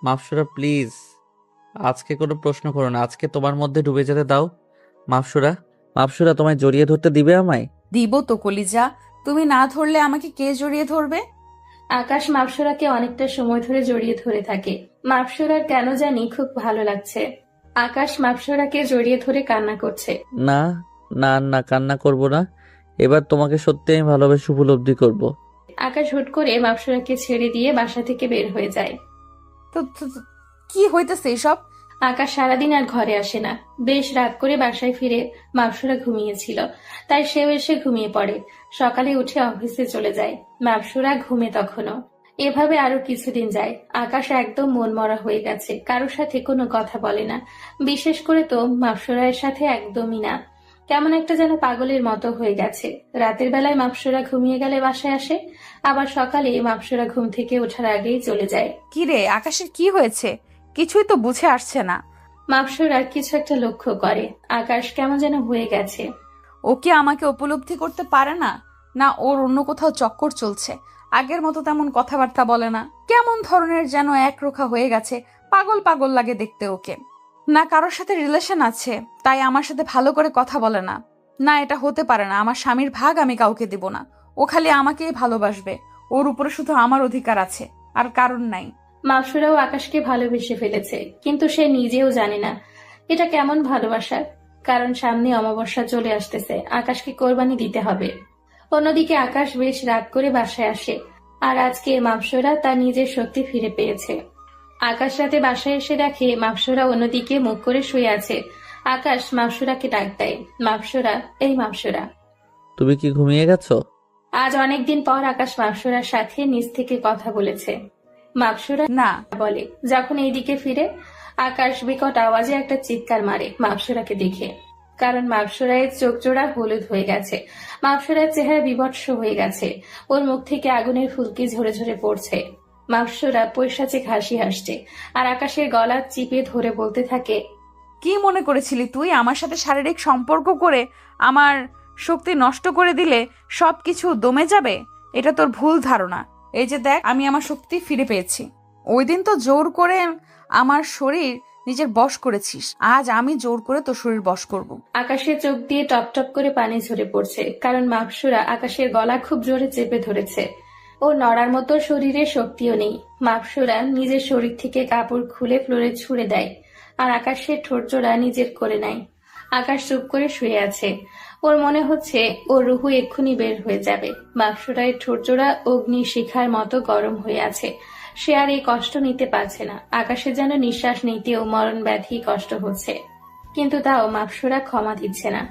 মাপসুরা প্লিজ, আজকে কোনো প্রশ্ন করো না, আজকে তোমার মধ্যে ডুবে যেতে দাও। মাপসুরা, মাপসুরা তোমায় জড়িয়ে ধরতে দিবে আমায়? দিব তো কলিজা, তুমি না ধরলে আমাকে কে জড়িয়ে ধরবে? আকাশ মাপসুরাকে অনেকটা সময় ধরে জড়িয়ে ধরে থাকে। মাপসুরার কেন জানি খুব ভালো লাগছে। আকাশ মাপসুরাকে জড়িয়ে ধরে কান্না করছে। না না না, কান্না করব না, এবার তোমাকে সত্যি আমি ভালোবেসে উপলব্ধি করব। আকাশ হুট করে মাপসুরাকে ছেড়ে দিয়ে বাসা থেকে বের হয়ে যায়। তো কি হইতেছে এসব? আকাশ সারাদিন আর ঘরে আসে না। বেশ রাত করে বাসায় ফিরে মাপসুরা ঘুমিয়েছিল, তাই সেও এসে ঘুমিয়ে পড়ে। সকালে উঠে অফিসে চলে যায়। মাপসুরা ঘুমে তখনও। এভাবে আরো কিছুদিন যায়। আকাশ একদম মনমরা হয়ে গেছে, কারোর সাথে কোনো কথা বলে না, বিশেষ করে তো মাপসুরার সাথে একদমই না। কেমন একটা যেন পাগলের মতো হয়ে গেছে। রাতের বেলায় মাপসুরা ঘুমিয়ে গেলে বাসায় আসে, আবার সকালে মাপসুরা ঘুম থেকে ওঠার আগেই চলে যায়। কি রে, আকাশের কি হয়েছে? কিছুই তো বুঝে আসছে না। মাপসুরা কিছু একটা লক্ষ্য করে। আকাশ কেমন যেন হয়ে গেছে। ও কি আমাকে উপলব্ধি করতে পারে না? না ওর অন্য কোথাও চক্কর চলছে? আগের মতো তেমন কথাবার্তা বলে না, কেমন ধরনের যেন একরোখা হয়ে গেছে। পাগল পাগল লাগে দেখতে ওকে। না কারোর সাথে রিলেশন আছে তাই আমার সাথে ভালো করে কথা বলে না। না, এটা হতে পারে না। আমার স্বামীর ভাগ আমি কাউকে দিব না। ও খালি আমাকেই ভালোবাসবে। ওর উপরে শুধু আমার অধিকার আছে, আর কারণ নাই। মাপসুরাও আকাশকে ভালোবেসে ফেলেছে, কিন্তু সে নিজেও জানে না এটা কেমন ভালোবাসা। কারণ সামনে অমাবস্যা চলে আসতেছে, আকাশকে কোরবানি দিতে হবে। অন্যদিকে আকাশ বেশ রাত করে বাসায় আসে, আর আজকে মাপসুরা তার নিজের শক্তি ফিরে পেয়েছে। আকাশ রাতে বাসায় এসে দেখে মাপসুরা অন্যদিকে মুখ করে শুয়ে আছে। আকাশ মাপসুরাকে ডাক দেয়। মাপসুরা, এই মাপসুরা। তুমি কি ঘুমিয়ে গেছো? আজ অনেকদিন পর আকাশ মাপসুরার সাথে নিজ থেকে কথা বলেছে। মাপসুরা না, বলে। যখন এইদিকে ফিরে, আকাশ বিকট আওয়াজে একটা চিৎকার মারে মাপসুরাকে দেখে। কারণ মাপসুরায়ের চোখ জোড়া হলুদ হয়ে গেছে। মাপসুরায়ের চেহারা বিভৎস হয়ে গেছে। ওর মুখ থেকে আগুনের ফুলকি ঝরে ঝরে পড়ছে। মাপসুরা পৈশাচিক হাসি হাসছে, আর আকাশের গলা চিপে ধরে বলতে থাকে, কি মনে করেছিলি তুই আমার সাথে শারীরিক সম্পর্ক করে আমার শক্তি নষ্ট করে দিলে সবকিছু দমে যাবে? এটা তোর ভুল ধারণা। এই যে দেখ, আমি আমার শক্তি ফিরে পেয়েছি। ওই দিন তো জোর করে আমার শরীর নিজের বশ করেছিস, আজ আমি জোর করে তোর শরীর বশ করব। আকাশের চোখ দিয়ে টপ টপ করে পানি ঝরে পড়ছে, কারণ মাপসুরা আকাশের গলা খুব জোরে চেপে ধরেছে। ও নড়ার মতো শরীরে শক্তিও নেই। মাপসুরা নিজের শরীর থেকে কাপড় খুলে ফ্লোরে ছুঁড়ে দেয়, আর আকাশের ঠোঁটজোড়া নিজের করে নেয়। আকাশ চুপ করে শুয়ে আছে। ওর মনে হচ্ছে ওর রুহু এক্ষুনি বের হয়ে যাবে। মাপসুরায়ের ঠোঁটজোড়া অগ্নি শিখার মতো গরম হয়ে আছে। সে আর এই কষ্ট নিতে পারছে না। আকাশে যেন নিঃশ্বাস নিতেও মরণ ব্যাধি কষ্ট হচ্ছে, কিন্তু তাও মাপসুরা ক্ষমা দিচ্ছে না।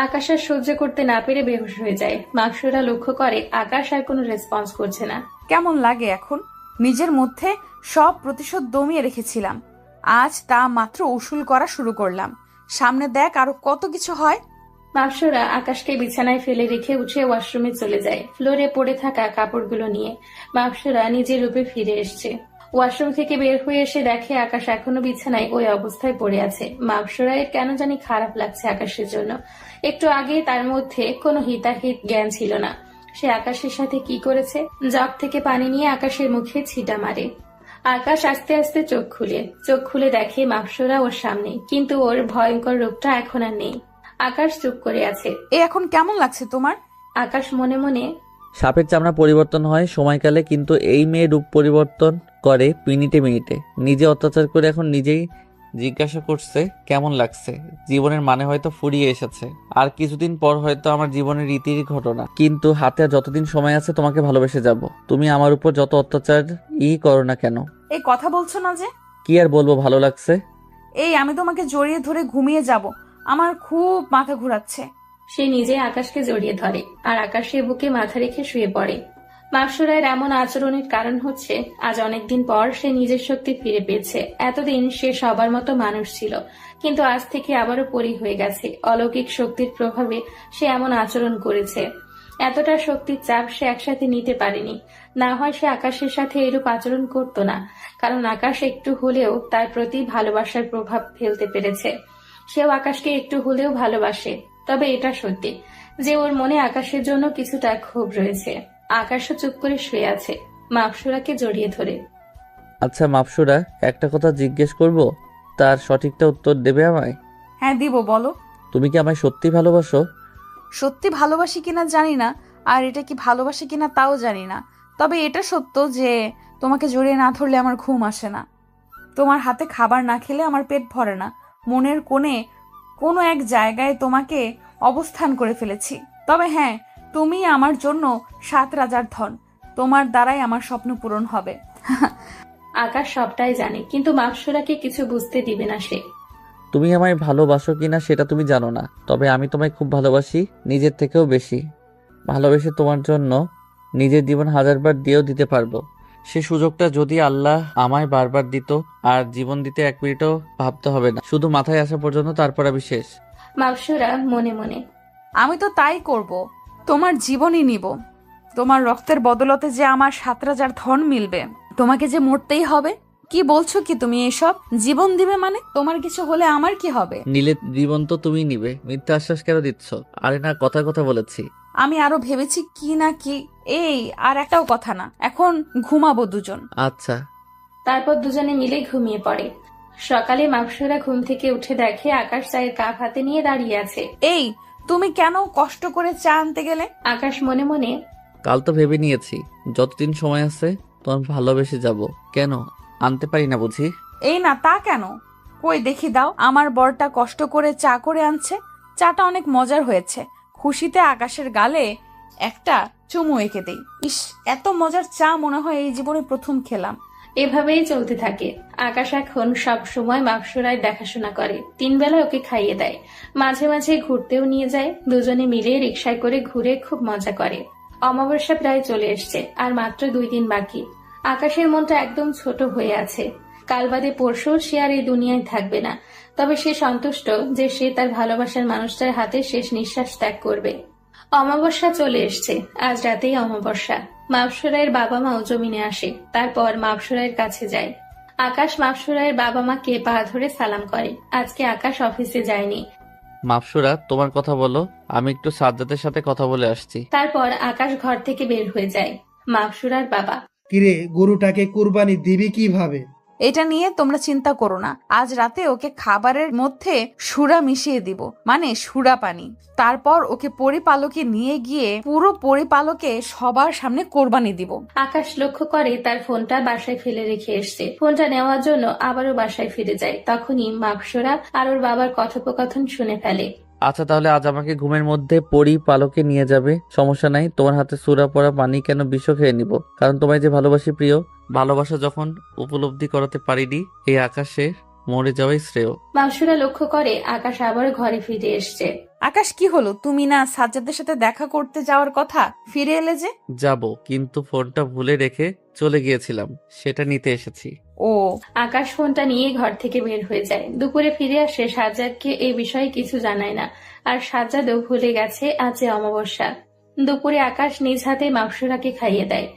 আকাশ আর সহ্য করতে না পেরে বেহুশ হয়ে যায়। মাপসুরা লক্ষ্য করে আকাশ আর কোনো রেসপন্স করছে না। কেমন লাগে এখন? নিজের মধ্যে সব প্রতিশোধ দমিয়ে রেখেছিলাম, আজ তা মাত্র উসুল করা শুরু করলাম। সামনে দেখ আরো কত কিছু হয়। মাপসুরা আকাশকে বিছানায় ফেলে রেখে উঠে ওয়াশরুমে চলে যায়, ফ্লোরে পড়ে থাকা কাপড়গুলো নিয়ে। মাপসুরা নিজের রূপে ফিরে এসছে। ওয়াশরুম থেকে বের হয়ে এসে দেখে আকাশ এখনো বিছানায় ওই অবস্থায় পড়ে আছে। মাপসরায়ের কেন জানি খারাপ লাগছে আকাশের জন্য। একটু আগে তার মধ্যে কোনো হিতাহিত জ্ঞান ছিল না। সে আকাশের সাথে কি করেছে? জগ থেকে পানি নিয়ে আকাশের মুখে ছিটা মারে। আকাশ আস্তে আস্তে চোখ খুলে দেখে মাপসরা ওর সামনে, কিন্তু ওর ভয়ঙ্কর রূপটা এখন আর নেই। আকাশ চুপ করে আছে। এ এখন কেমন লাগছে তোমার? আকাশ মনে মনে সাপের চামড়া পরিবর্তন হয় সময়কালে, কিন্তু এই মেয়ে রূপ পরিবর্তন করে মিনিটে মিনিটে। নিজে অত্যাচার করে এখন নিজেই জিজ্ঞাসা করছে কেমন লাগছে। জীবনের মানে হয়তো ফুরিয়ে এসেছে, আর কিছুদিন পর হয়তো আমার জীবনের রীতির ঘটনা। কিন্তু হাতে আর যতদিন সময় আছে তোমাকে ভালোবেসে যাব। তুমি আমার উপর যত অত্যাচার করো না কেন। এই কথা বলছো না যে? কি আর বলবো, ভালো লাগছে। এই আমি তোমাকে জড়িয়ে ধরে ঘুমিয়ে যাব, আমার খুব মাথা ঘুরাচ্ছে। সে নিজে আকাশকে জড়িয়ে ধরে আর আকাশের বুকে মাথা রেখে শুয়ে পড়ে। মাপসরায়ের এমন আচরণের কারণ হচ্ছে আজ অনেকদিন পর সে নিজের শক্তি ফিরে পেয়েছে। এতদিন সে সবার মতো মানুষ ছিল, কিন্তু আজ থেকে আবারও পরী হয়ে গেছে। অলৌকিক শক্তির প্রভাবে সে এমন আচরণ করেছে। এতটা শক্তির চাপ সে একসাথে নিতে পারেনি। না হয় সে আকাশের সাথে এরূপ আচরণ করত না, কারণ আকাশ একটু হলেও তার প্রতি ভালোবাসার প্রভাব ফেলতে পেরেছে। সেও আকাশকে একটু হলেও ভালোবাসে। তবে এটা সত্যি যে ওর মনে আকাশের জন্য কিছুটা ক্ষোভ রয়েছে। আকাশও চুপ করে শুয়ে আছে, মাপসুরাকে জড়িয়ে ধরে। আচ্ছা মাপসুরা, একটা কথা জিজ্ঞেস করব, তার সঠিকটা উত্তর দেবে আমায়? হ্যাঁ দিব, বলো। তুমি কি আমায় সত্যি ভালোবাসো? সত্যি ভালোবাসি কিনা জানি না, আর এটা কি ভালোবাসি কিনা তাও জানি না। তবে এটা সত্য যে তোমাকে জড়িয়ে না ধরলে আমার ঘুম আসে না। তোমার হাতে খাবার না খেলে আমার পেট ভরে না। মনের কোণে কোনো এক জায়গায় তোমাকে অবস্থান করে ফেলেছি। তবে হ্যাঁ, তুমি আমার জন্য 7 রাজার ধন। তোমার দ্বারাই আমার স্বপ্ন পূরণ হবে। আকাশ সবটাই জানে, কিন্তু মাপসুরাকে কিছু বুঝতে দিবে না সে। তুমি আমায় ভালোবাসো কিনা সেটা তুমি জানো না, তবে আমি তোমায় খুব ভালোবাসি, নিজের থেকেও বেশি। ভালোবেসে তোমার জন্য নিজের জীবন 1000বার দিয়েও দিতে পারবো। সে সুযোগটা যদি আল্লাহ আমায় বারবার দিত, আর জীবন দিতে 1 মিনিটও ভাবতে হবে না, শুধু মাথায় আসা পর্যন্ত, তারপর আমি শেষ। মাপসুরা মনে মনে, আমি তো তাই করব, তোমার জীবনই নিব। তোমার রক্তের বদলতে যে আমার 7 রাজার ধন মিলবে, তোমাকে যে মরতেই হবে। কি বলছো কি তুমি এসব? জীবন দিবে মানে? তোমার কিছু হলে আমার কি হবে? নিলে জীবন তো তুমি নিবে, মিথ্যা আশ্বাস কেন দিচ্ছ? আরে না, কথা কথা বলেছি। আমি আরো ভেবেছি কি না কি। এই আর একটাও কথা না, এখন ঘুমাবো দুজন। আচ্ছা। তারপর দুজনে মিলে ঘুমিয়ে পড়ে। সকালে মাপসুরা ঘুম থেকে উঠে দেখে আকাশ চায়ের কাপ হাতে নিয়ে দাঁড়িয়ে আছে। এই তুমি কেন কষ্ট করে চা আনতে গেলে? আকাশ মনে মনে, কাল তো ভেবে নিয়েছি যতদিন সময় আছে তোমার ভালোবেসে যাব। কেন আনতে পারি না বুঝি? এই না, তা কেন? কই দেখি দাও, আমার বরটা কষ্ট করে চা করে আনছে। চাটা অনেক মজার হয়েছে। খুশিতে আকাশের গালে একটা চুমু এঁকে দেই। ইস, এত মজার চা মনে হয় এই জীবনে প্রথম খেলাম। এভাবেই চলতে থাকে। আকাশ এখন সব সময় মাপসুরায় দেখাশোনা করে। 3 বেলা ওকে খাইয়ে দেয়, মাঝে মাঝে ঘুরতেও নিয়ে যায়। দুজনে মিলে রিকশায় করে ঘুরে খুব মজা করে। অমাবস্যা প্রায় চলে এসছে, আর মাত্র 2 দিন বাকি। আকাশের মনটা একদম ছোট হয়ে আছে। কাল বাদে পরশু সে আর এই দুনিয়ায় থাকবে না, তবে সে সন্তুষ্ট যে সে তার ভালোবাসার মানুষটার হাতে শেষ নিঃশ্বাস ত্যাগ করবে। অমাবস্যা চলে এসছে, আজ রাতেই অমাবস্যা। মাপসুরায়ের বাবা মাও জমিনে আসে, তারপর মাপসুরায়ের কাছে যায়। আকাশ মাপসুরায়ের বাবা মাকে পা ধরে সালাম করে। আজকে আকাশ অফিসে যায়নি। মাপসুরা, তোমার কথা বলো, আমি একটু সাজ্জাদের সাথে কথা বলে আসছি। তারপর আকাশ ঘর থেকে বের হয়ে যায়। মাপসুরার বাবা, কিরে, গরুটাকে কুরবানি দিবি কিভাবে? এটা নিয়ে তোমরা চিন্তা করো না। আজ রাতে ওকে খাবারের মধ্যে সুরা মিশিয়ে দিব, মানে সুরা পানি। তারপর ওকে পরিপালকে নিয়ে গিয়ে পুরো পরিপালকে সবার সামনে কোরবানি দিব। আকাশ লক্ষ্য করে তার ফোনটা বাসায় ফেলে রেখে এসছে। ফোনটা নেওয়ার জন্য আবারও বাসায় ফিরে যায়। তখনই মাপসুরা আর ওর বাবার কথোপকথন শুনে ফেলে। আচ্ছা তাহলে আজ আমাকে ঘুমের মধ্যে পরিপালকে নিয়ে যাবে, সমস্যা নাই। তোমার হাতে সূরা পড়া পানি কেন বিষ খেয়ে নিব, কারণ তোমায় যে ভালোবাসি প্রিয়। ভালোবাসা যখন উপলব্ধি করাতে পারিনি, এই আকাশে মরে যাওয়াই শ্রেয়। মাপসুরা লক্ষ্য করে আকাশ আবার ঘরে ফিরে এসছে। আকাশ, কি হলো? তুমি না সাজ্জাদের সাথে দেখা করতে যাওয়ার কথা, ফিরে এলে যে? যাব, কিন্তু ফোনটা ভুলে রেখে চলে গিয়েছিলাম, সেটা নিতে এসেছি। ও। আকাশ ফোনটা নিয়ে ঘর থেকে বের হয়ে যায়। দুপুরে ফিরে আসে, সাজ্জাদকে এই বিষয়ে কিছু জানায় না, আর সাজ্জাদও ভুলে গেছে আজ অমাবস্যা। দুপুরে আকাশ নিজ হাতে মাপসুরাকে খাইয়ে দেয়।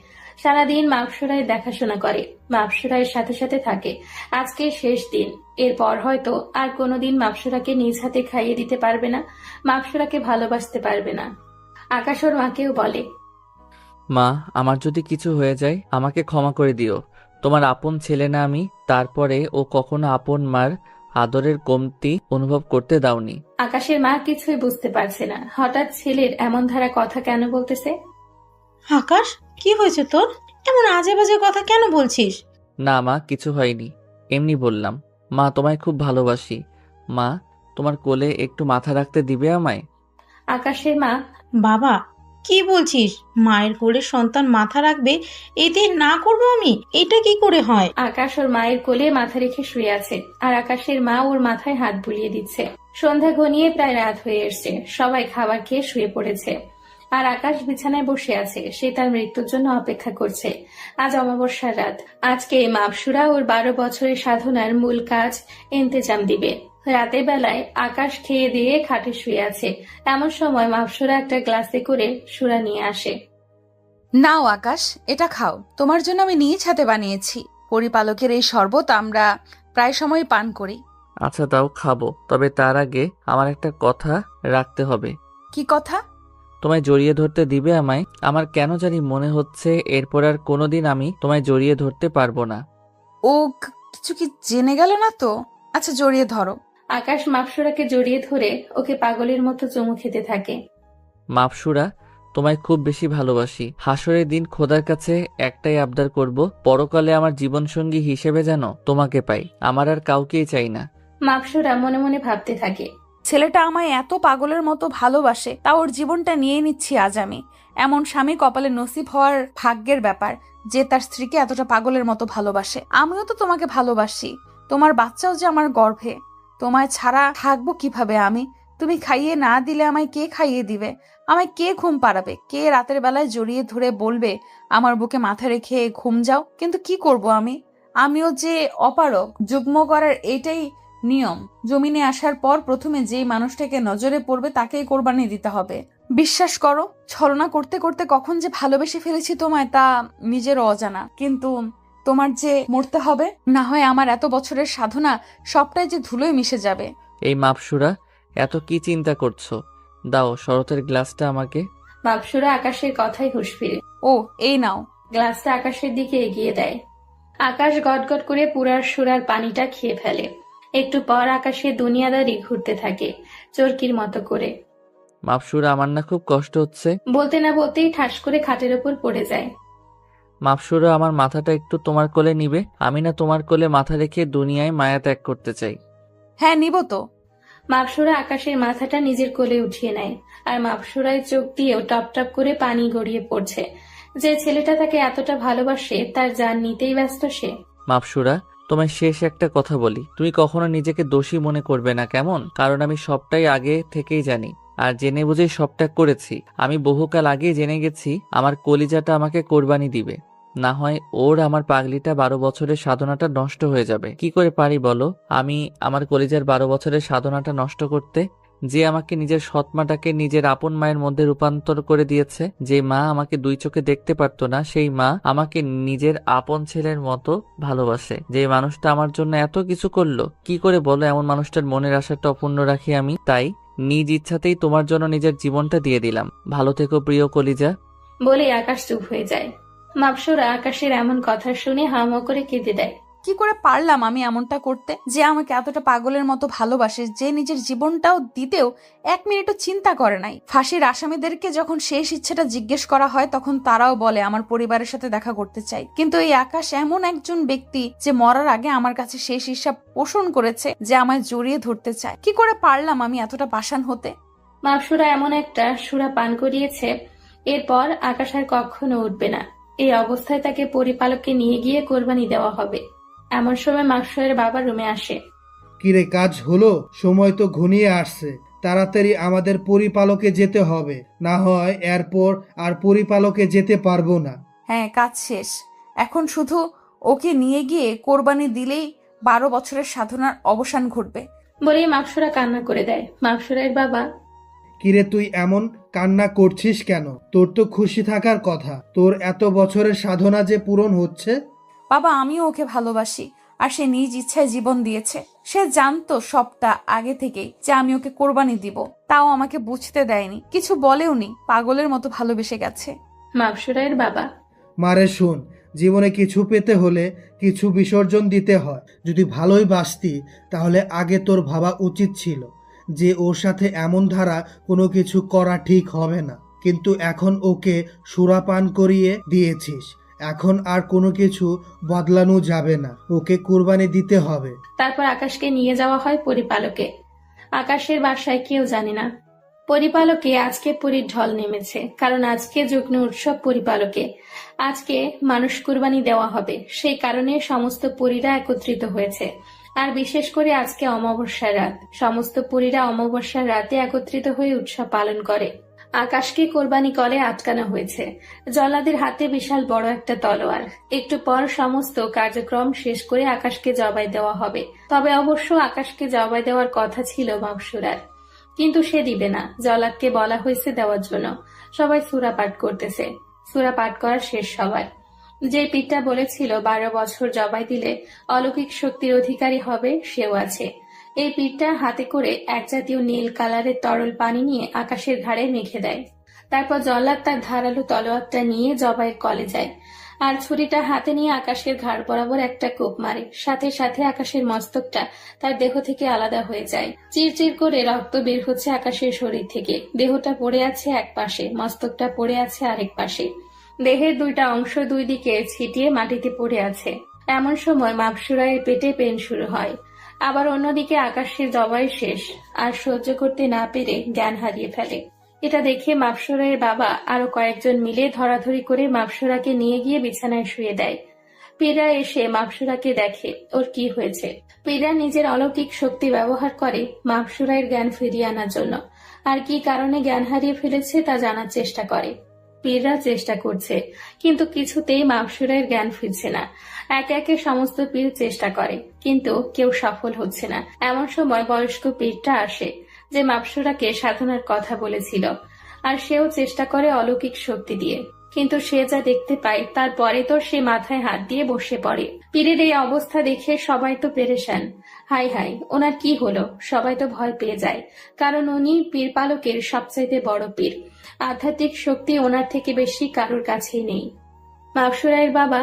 সারাদিন মাপসুরায় দেখাশোনা করে। মাপসুরা এর সাথে সাথে থাকে। আজকে শেষ দিন, এরপর হয়তো আর কোনোদিন মাপসুরাকে নিজ হাতে খাইয়ে দিতে পারবে না, মাপসুরাকে ভালোবাসতে পারবে না। আকাশ ওর মাকেও বলে, মা, আমার যদি কিছু হয়ে যায় আমাকে ক্ষমা করে দিও। তোমার আপন ছেলে না আমি, তারপরে ও কখনো আপন মার আদরের কমতি অনুভব করতে দাওনি। আকাশের মা কিছুই বুঝতে পারছে না, হঠাৎ ছেলের এমন ধারা কথা কেন বলতেছে। আকাশ, কি হয়েছে তোর? এমন আজে বাজে কথা কেন বলছিস? না মা, কিছু হয়নি, এমনি বললাম। মা, তোমায় খুব ভালোবাসি। মা, তোমার কোলে একটু মাথা রাখতে দিবে আমায়? আকাশের মা, বাবা, কি বলছিস? মায়ের কোলে সন্তান মাথা রাখবে, এতে না করবো আমি? এটা কি করে হয়? আকাশ ওর মায়ের কোলে মাথা রেখে শুয়ে আছে, আর আকাশের মা ওর মাথায় হাত বুলিয়ে দিচ্ছে। সন্ধ্যা ঘনিয়ে প্রায় রাত হয়ে এসছে, সবাই খাবার খেয়ে শুয়ে পড়েছে, আর আকাশ বিছানায় বসে আছে। সে তার মৃত্যুর জন্য অপেক্ষা করছে। আজ অমাবস্যার রাত। আজকে মাপসুরা ওর 12 বছরের সাধনার মূল কাজ ইন্তেজাম দিবে। রাতের বেলায় আকাশ খেয়ে দিয়ে খাটে শুয়ে আছে, এমন সময় মাপসুরা একটা গ্লাসে করে সুরা নিয়ে আসে। নাও আকাশ, এটা খাও, তোমার জন্য আমি নিজ হাতে বানিয়েছি। পরিপালকের এই শরবত আমরা প্রায় সময় পান করি। আচ্ছা দাও, খাবো, তবে তার আগে আমার একটা কথা রাখতে হবে। কি কথা? তোমায় জড়িয়ে ধরতে দিবে আমায়? আমার কেন জানি মনে হচ্ছে এরপর আর কোনোদিন আমি তোমায় জড়িয়ে ধরতে পারবো না। ও কিছু কি জেনে গেল না তো? আচ্ছা, জড়িয়ে ধরো। আকাশ মাপসুরাকে জড়িয়ে ধরে ওকে পাগলের মতো চুমু খেতে থাকে। মাপসুরা, তোমায় খুব বেশি ভালোবাসি। হাসরের দিন খোদার কাছে একটাই আবদার করব, পরকালে আমার জীবনসঙ্গী হিসেবে যেন তোমাকে পাই। আমার আর কাউকেই চাই না। মাপসুরা মনে মনে ভাবতে থাকে, ছেলেটা আমায় এত পাগলের মতো ভালোবাসে, তা ওর জীবনটা নিয়ে নিচ্ছি আজ আমি। এমন স্বামী কপালে নসিব হওয়ার ভাগ্যের ব্যাপার, যে তার স্ত্রীকে এতটা পাগলের মতো ভালোবাসে। আমিও তো তোমাকে ভালোবাসি, তোমার বাচ্চাও যে আমার গর্ভে। তোমায় ছাড়া থাকবো কিভাবে আমি? তুমি খাইয়ে না দিলে আমায় কে খাইয়ে দিবে? আমায় কে ঘুম পাড়াবে? কে রাতের বেলায় জড়িয়ে ধরে বলবে আমার বুকে মাথা রেখে ঘুম যাও? কিন্তু কি করব আমি? আমিও যে অপারক, যুগ্ম করার এটাই নিয়ম। জমিনে আসার পর প্রথমে যেই মানুষটাকে নজরে পড়বে তাকেই কোরবানি দিতে হবে। বিশ্বাস করো, ছলনা করতে করতে কখন যে ভালোবেসে ফেলেছি তোমায় তা নিজের অজানা। কিন্তু তোমার যে মরতে হবে, না হয় আমার এত বছরের সাধনা সবটাই যে ধুলোয় মিশে যাবে। এই মাপসুরা, এত কি চিন্তা করছো? দাও শরতের গ্লাসটা আমাকে। মাপসুরা আকাশের কথাই হুঁশ ফিরে ও, এই নাও। গ্লাসটা আকাশের দিকে এগিয়ে দেয়। আকাশ গটগট করে পুরার সুরার পানিটা খেয়ে ফেলে। একটু পর আকাশে দুনিয়াদারি ঘুরতে থাকে চরকির মতো করে। মাপসুরা, আমার না খুব কষ্ট হচ্ছে। বলতে না বলতেই ঠাস করে খাটের ওপর পড়ে যায়। মাপসুরা, আমার মাথাটা একটু তোমার কোলে নিবে? আমি না তোমার কোলে মাথা রেখে দুনিয়ায় মায়া ত্যাগ করতে চাই। হ্যাঁ, নিব তো। মাপসুরা আকাশের মাথাটা নিজের কোলে উঠিয়ে নেয়, আর মাপসুরায় চোখ দিয়েও টপ টপ করে পানি গড়িয়ে পড়ছে। যে ছেলেটা তাকে এতটা ভালোবাসে তার জান নিতেই ব্যস্ত সে। মাপসুরা, তোমায় শেষ একটা কথা বলি, তুমি কখনো নিজেকে দোষী মনে করবে না, কেমন? কারণ আমি সবটাই আগে থেকেই জানি, আর জেনে বুঝেই সবটা করেছি। আমি বহুকাল আগেই জেনে গেছি আমার কলিজাটা আমাকে কোরবানি দিবে, না হয় ওর আমার পাগলিটা 12 বছরের সাধনাটা নষ্ট হয়ে যাবে। কি করে পারি বলো আমি আমার কলিজার 12 বছরের সাধনাটা নষ্ট করতে? যে আমাকে নিজের সৎমাটাকে নিজের আপন মায়ের মধ্যে রূপান্তর করে দিয়েছে, যে মা আমাকে 2 চোখে দেখতে পারতো না, সেই মা আমাকে নিজের আপন ছেলের মতো ভালোবাসে। যে মানুষটা আমার জন্য এত কিছু করলো, কি করে বলো এমন মানুষটার মনের আশাটা অপূর্ণ রাখি আমি? তাই নিজ ইচ্ছাতেই তোমার জন্য নিজের জীবনটা দিয়ে দিলাম। ভালো থেকো প্রিয় কলিজা। বলে আকাশ চুপ হয়ে যায়। মাপসুরা আকাশের এমন কথা শুনে হামা করে কেঁদে দেয়। কি করে পারলাম আমি এমনটা করতে? যে আমাকে এতটা পাগলের মতো ভালোবাসে, যে নিজের জীবনটাও দিতেও 1 মিনিটও চিন্তা করে নাই। ফাঁসির আসামিদেরকে যখন শেষ ইচ্ছেটা জিজ্ঞেস করা হয় তখন তারাও বলে আমার পরিবারের সাথে দেখা করতে চাই। কিন্তু এই আকাশ এমন একজন ব্যক্তি যে মরার আগে আমার কাছে শেষ ইচ্ছা পোষণ করেছে, যে আমায় জড়িয়ে ধরতে চায়। কি করে পারলাম আমি এতটা পাষাণ হতে? মাপসুরা এমন একটা সুরা পান করিয়েছে, এরপর আকাশ আর কখনো উঠবে না। এই অবস্থায় তাকে পরিপালককে নিয়ে গিয়ে কোরবানি দেওয়া হবে। এমন সময় মাপসুরের বাবা রুমে আসে। কিরে, কাজ হলো? সময় তো ঘনিয়ে আসছে, তাড়াতাড়ি আমাদের পরিপালকে যেতে হবে, না হয় এরপর আর পরিপালকে যেতে পারবো না। হ্যাঁ, কাজ শেষ। এখন শুধু ওকে নিয়ে গিয়ে কোরবানি দিলেই 12 বছরের সাধনার অবসান ঘটবে। বলেই মাপসুরা কান্না করে দেয়। মাপসুরের বাবা, কিরে, তুই এমন কান্না করছিস কেন? তোর তো খুশি থাকার কথা, তোর এত বছরের সাধনা যে পূরণ হচ্ছে। বাবা, আমিও ওকে ভালোবাসি, আর সে নিজ ইচ্ছায় জীবন দিয়েছে। সে জানতো সবটা আগে থেকেই যে আমি ওকে কোরবানি দিব, তাও আমাকে বুঝতে দেয়নি, কিছু বলেওনি, পাগলের মতো ভালোবেসে গেছে। মাপসুরাইয়ের বাবা। মারে শোন, জীবনে কিছু পেতে হলে কিছু বিসর্জন দিতে হয়। যদি ভালোই বাসতি তাহলে আগে তোর ভাবা উচিত ছিল যে ওর সাথে এমন ধারা কোনো কিছু করা ঠিক হবে না, কিন্তু এখন ওকে সুরাপান করিয়ে দিয়েছিস। এখন আর কোনো কিছু বদলানো যাবে না, ওকে কুরবানি দিতে হবে। তারপর আকাশকে নিয়ে যাওয়া হয় পরিপালকে। আকাশের বাসায় কেউ জানে না পরিপালকে আজকে পরীর ঢল নেমেছে, কারণ আজকে যজ্ঞ উৎসব পরিপালকে। আজকে মানুষ কুরবানি দেওয়া হবে, সেই কারণে সমস্ত পরীরা একত্রিত হয়েছে। আর বিশেষ করে আজকে অমাবস্যার রাত, সমস্ত পরীরা অমাবস্যার রাতে একত্রিত হয়ে উৎসব পালন করে। আকাশকে কোরবানি কলে আটকানো হয়েছে জল্লাদের হাতে বিশাল বড় একটা তলোয়ার। একটু পর সমস্ত কার্যক্রম শেষ করে আকাশকে জবাই দেওয়া হবে। তবে অবশ্য আকাশকে জবাই দেওয়ার কথা ছিল মাপসুরার, কিন্তু সে দিবে না। জল্লাদকে বলা হয়েছে দেওয়ার জন্য। সবাই সূরা পাঠ করতেছে। সূরা পাঠ করা শেষ সবার। যে পীরটা বলেছিল 12 বছর জবাই দিলে অলৌকিক শক্তির অধিকারী হবে, সেও আছে। এই পীরটা হাতে করে এক জাতীয় নীল কালারের তরল পানি নিয়ে আকাশের ঘাড়ে মেখে দেয়। তারপর জল্লাদ তার ধারালো তলোয়ারটা নিয়ে জবাইয়ের কলে যায়, আর ছুরিটা হাতে নিয়ে আকাশের ঘাড় বরাবর একটা কোপ মারে। সাথে সাথে আকাশের মস্তকটা তার দেহ থেকে আলাদা হয়ে যায়। চিরচির করে রক্ত বের হচ্ছে আকাশের শরীর থেকে। দেহটা পড়ে আছে এক পাশে, মস্তকটা পড়ে আছে আরেক পাশে। দেহের দুইটা অংশ দুই দিকে ছিটিয়ে মাটিতে পড়ে আছে। এমন সময় মাপসুরাইয়ের পেটে পেন শুরু হয়। আবার অন্যদিকে আকাশের জবাই শেষ, আর সহ্য করতে না পেরে জ্ঞান হারিয়ে ফেলে। এটা দেখে মাপসুরাইয়ের বাবা আরো কয়েকজন মিলে ধরাধরি করে মাপসুরাকে নিয়ে গিয়ে বিছানায় শুয়ে দেয়। পীররা এসে মাপসুরাকে দেখে ওর কি হয়েছে। পীররা নিজের অলৌকিক শক্তি ব্যবহার করে মাপসুরাইয়ের জ্ঞান ফিরিয়ে আনার জন্য, আর কি কারণে জ্ঞান হারিয়ে ফেলেছে তা জানার চেষ্টা করে। পীররা চেষ্টা করছে, কিন্তু কিছুতেই মাপসুরাইয়ের জ্ঞান ফিরছে না। একে একে সমস্ত পীর চেষ্টা করে, কিন্তু কেউ সফল হচ্ছে না। এমন সময় বয়স্ক পীরটা আসে, যে মাপসুরাকে সাধনার কথা বলেছিল, আর সেও চেষ্টা করে অলৌকিক শক্তি দিয়ে, কিন্তু সে যা দেখতে পায় তারপরে তো সে মাথায় হাত দিয়ে বসে পড়ে। পীরের এই অবস্থা দেখে সবাই তো পেরেশান। হাই হাই, ওনার কি হলো? সবাই তো ভয় পেয়ে যায়, কারণ উনি পীর পালকের সবচাইতে বড় পীর। আধ্যাত্মিক শক্তি ওনার থেকে বেশি কারোর কাছেই নেই। মাপসুরাইয়ের বাবা।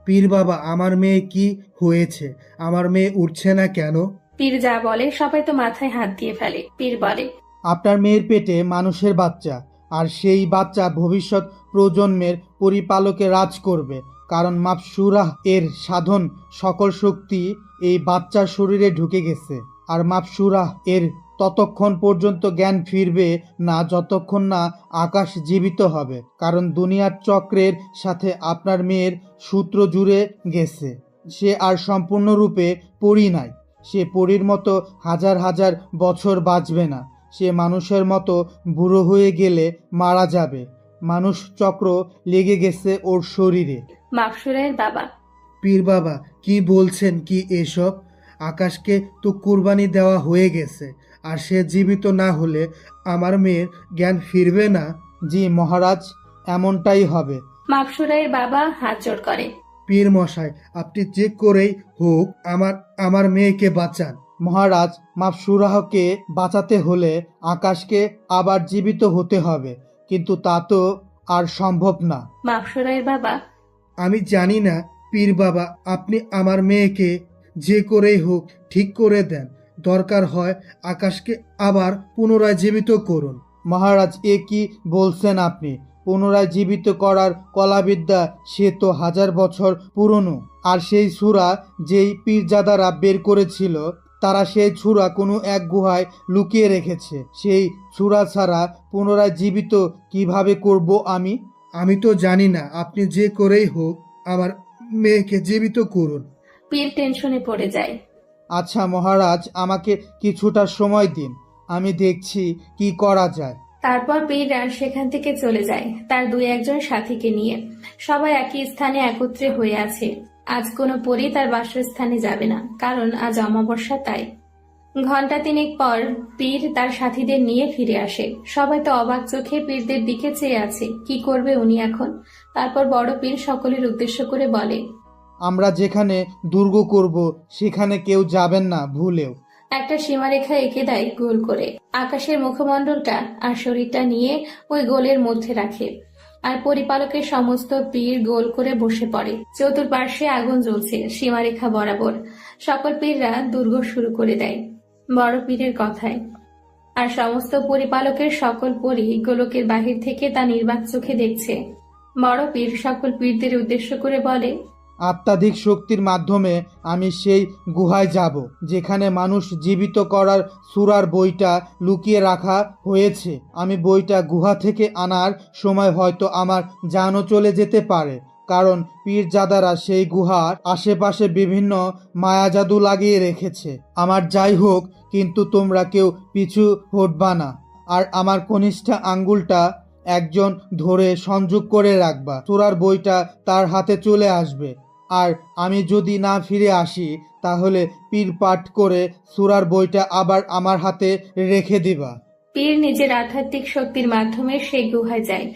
পীর বাবা, আমার মেয়ে কি হয়েছে? আমার মেয়ে উঠছে না কেন? পীর যা বলে সবাই তো মাথায় হাত দিয়ে ফেলে। পীর বলে, আপনার মেয়ের পেটে মানুষের বাচ্চা, আর সেই বাচ্চা ভবিষ্যৎ প্রজন্মের পরিপালকে রাজ করবে, কারণ মাপসুরাহ এর সাধন সকল শক্তি এই বাচ্চার শরীরে ঢুকে গেছে। আর মাপসুরাহ এর ততক্ষণ পর্যন্ত জ্ঞান ফিরবে না যতক্ষণ না আকাশ জীবিত হবে, কারণ দুনিয়ার চক্রের সাথে আপনার মেয়ের সূত্র জুড়ে গেছে। সে আর সম্পূর্ণরূপে পরী নাই। সে পরীর মতো হাজার হাজার বছর বাঁচবে না। সে মানুষের মতো বুড়ো হয়ে গেলে মারা যাবে। মানুষ চক্র লেগে গেছে ওর শরীরে। মাপসুরাইয়ের বাবা। পীর বাবা, কি বলছেন কি এসব? আকাশকে তো কুরবানি দেওয়া হয়ে গেছে, আর সে জীবিত না হলে আমার মেয়ের জ্ঞান ফিরবে না। জি মহারাজ, এমনটাই হবে। মাপসুরাইয়ের বাবা হাত জোড় করে। পীর মশাই, আপনি যে করেই হোক আমার মেয়েকে বাঁচান। মহারাজ, মাপসুরাহকে বাঁচাতে হলে আকাশকে আবার জীবিত হতে হবে, কিন্তু তা তো আর সম্ভব না। মাপসুরাইয়ের বাবা। আমি জানি না পীর বাবা, আপনি আমার মেয়েকে যে করেই হোক ঠিক করে দেন। দরকার হয় আকাশকে আবার পুনরায় জীবিত করুন। মহারাজ, এ কি বলছেন আপনি? পুনরায় জীবিত করার কলাবিদ্যা সে তো হাজার বছর পুরনো। আর সেই ছুরা যেই পীরজাদারা বের করেছিল, তারা সেই ছুরা কোনো এক গুহায় লুকিয়ে রেখেছে। সেই ছুরা ছাড়া পুনরায় জীবিত কিভাবে করব আমি? আমি তো জানি না। আপনি যে করেই হোক আমার মেয়েকে জীবিত করুন। পীর টেনশনে পড়ে যায়। আচ্ছা মহারাজ, আমাকে কিছুটা সময় দিন, আমি দেখছি কি করা যায়। তারপর পীররা সেখান থেকে চলে যায় তার 2-1 সাথীকে নিয়ে। সবাই একই স্থানে একত্রে হয়ে আছে। আজ কোনো পরী তার বাসস্থানে যাবে না, কারণ আজ অমাবস্যা। তাই ঘন্টা 3 পর পীর তার সাথীদের নিয়ে ফিরে আসে। সবাই তো অবাক চোখে পীরদের দিকে চেয়ে আছে, কি করবে উনি এখন। তারপর বড় পীর সকলের উদ্দেশ্য করে বলে, আমরা যেখানে দুর্গ করব সেখানে কেউ যাবেন না ভুলেও। একটা সীমারেখা এঁকে দেয় গোল করে। আকাশের মুখমণ্ডলটা আর শরীরটা নিয়ে ওই গোলের মধ্যে রাখে। আর পরিপালকের সমস্ত পীর গোল করে বসে পড়ে। চতুর্পার্শ্বে আগুন জ্বলছে সীমারেখা বরাবর। সকল পীররা দুর্গ শুরু করে দেয় বড় পীরের কথায়। আর সমস্ত পরিপালকের সকল পরী গোলকের বাহির থেকে তা নির্বাক চোখে দেখছে। বড় পীর সকল পীরদের উদ্দেশ্য করে বলে, আত্মাধিক শক্তির মাধ্যমে আমি সেই গুহায় যাব যেখানে মানুষ জীবিত করার সূরার বইটা লুকিয়ে রাখা হয়েছে। আমি বইটা গুহা থেকে আনার সময় হয়তো আমার জানও চলে যেতে পারে, কারণ পীরজাদারা সেই গুহার আশেপাশে বিভিন্ন মায়াজাদু লাগিয়ে রেখেছে। আমার যাই হোক, কিন্তু তোমরা কেউ পিছু হটবা না, আর আমার কনিষ্ঠ আঙ্গুলটা একজন ধরে সংযোগ করে রাখবা। সূরার বইটা তার হাতে চলে আসবে, আর আমি যদি না ফিরে আসি তাহলে পীর পাঠ করে সূরার বইটা আবার আমার হাতে রেখে দিবা। পীর নিজের আধ্যাত্মিক শক্তির মাধ্যমে সেই গুহায় যায়।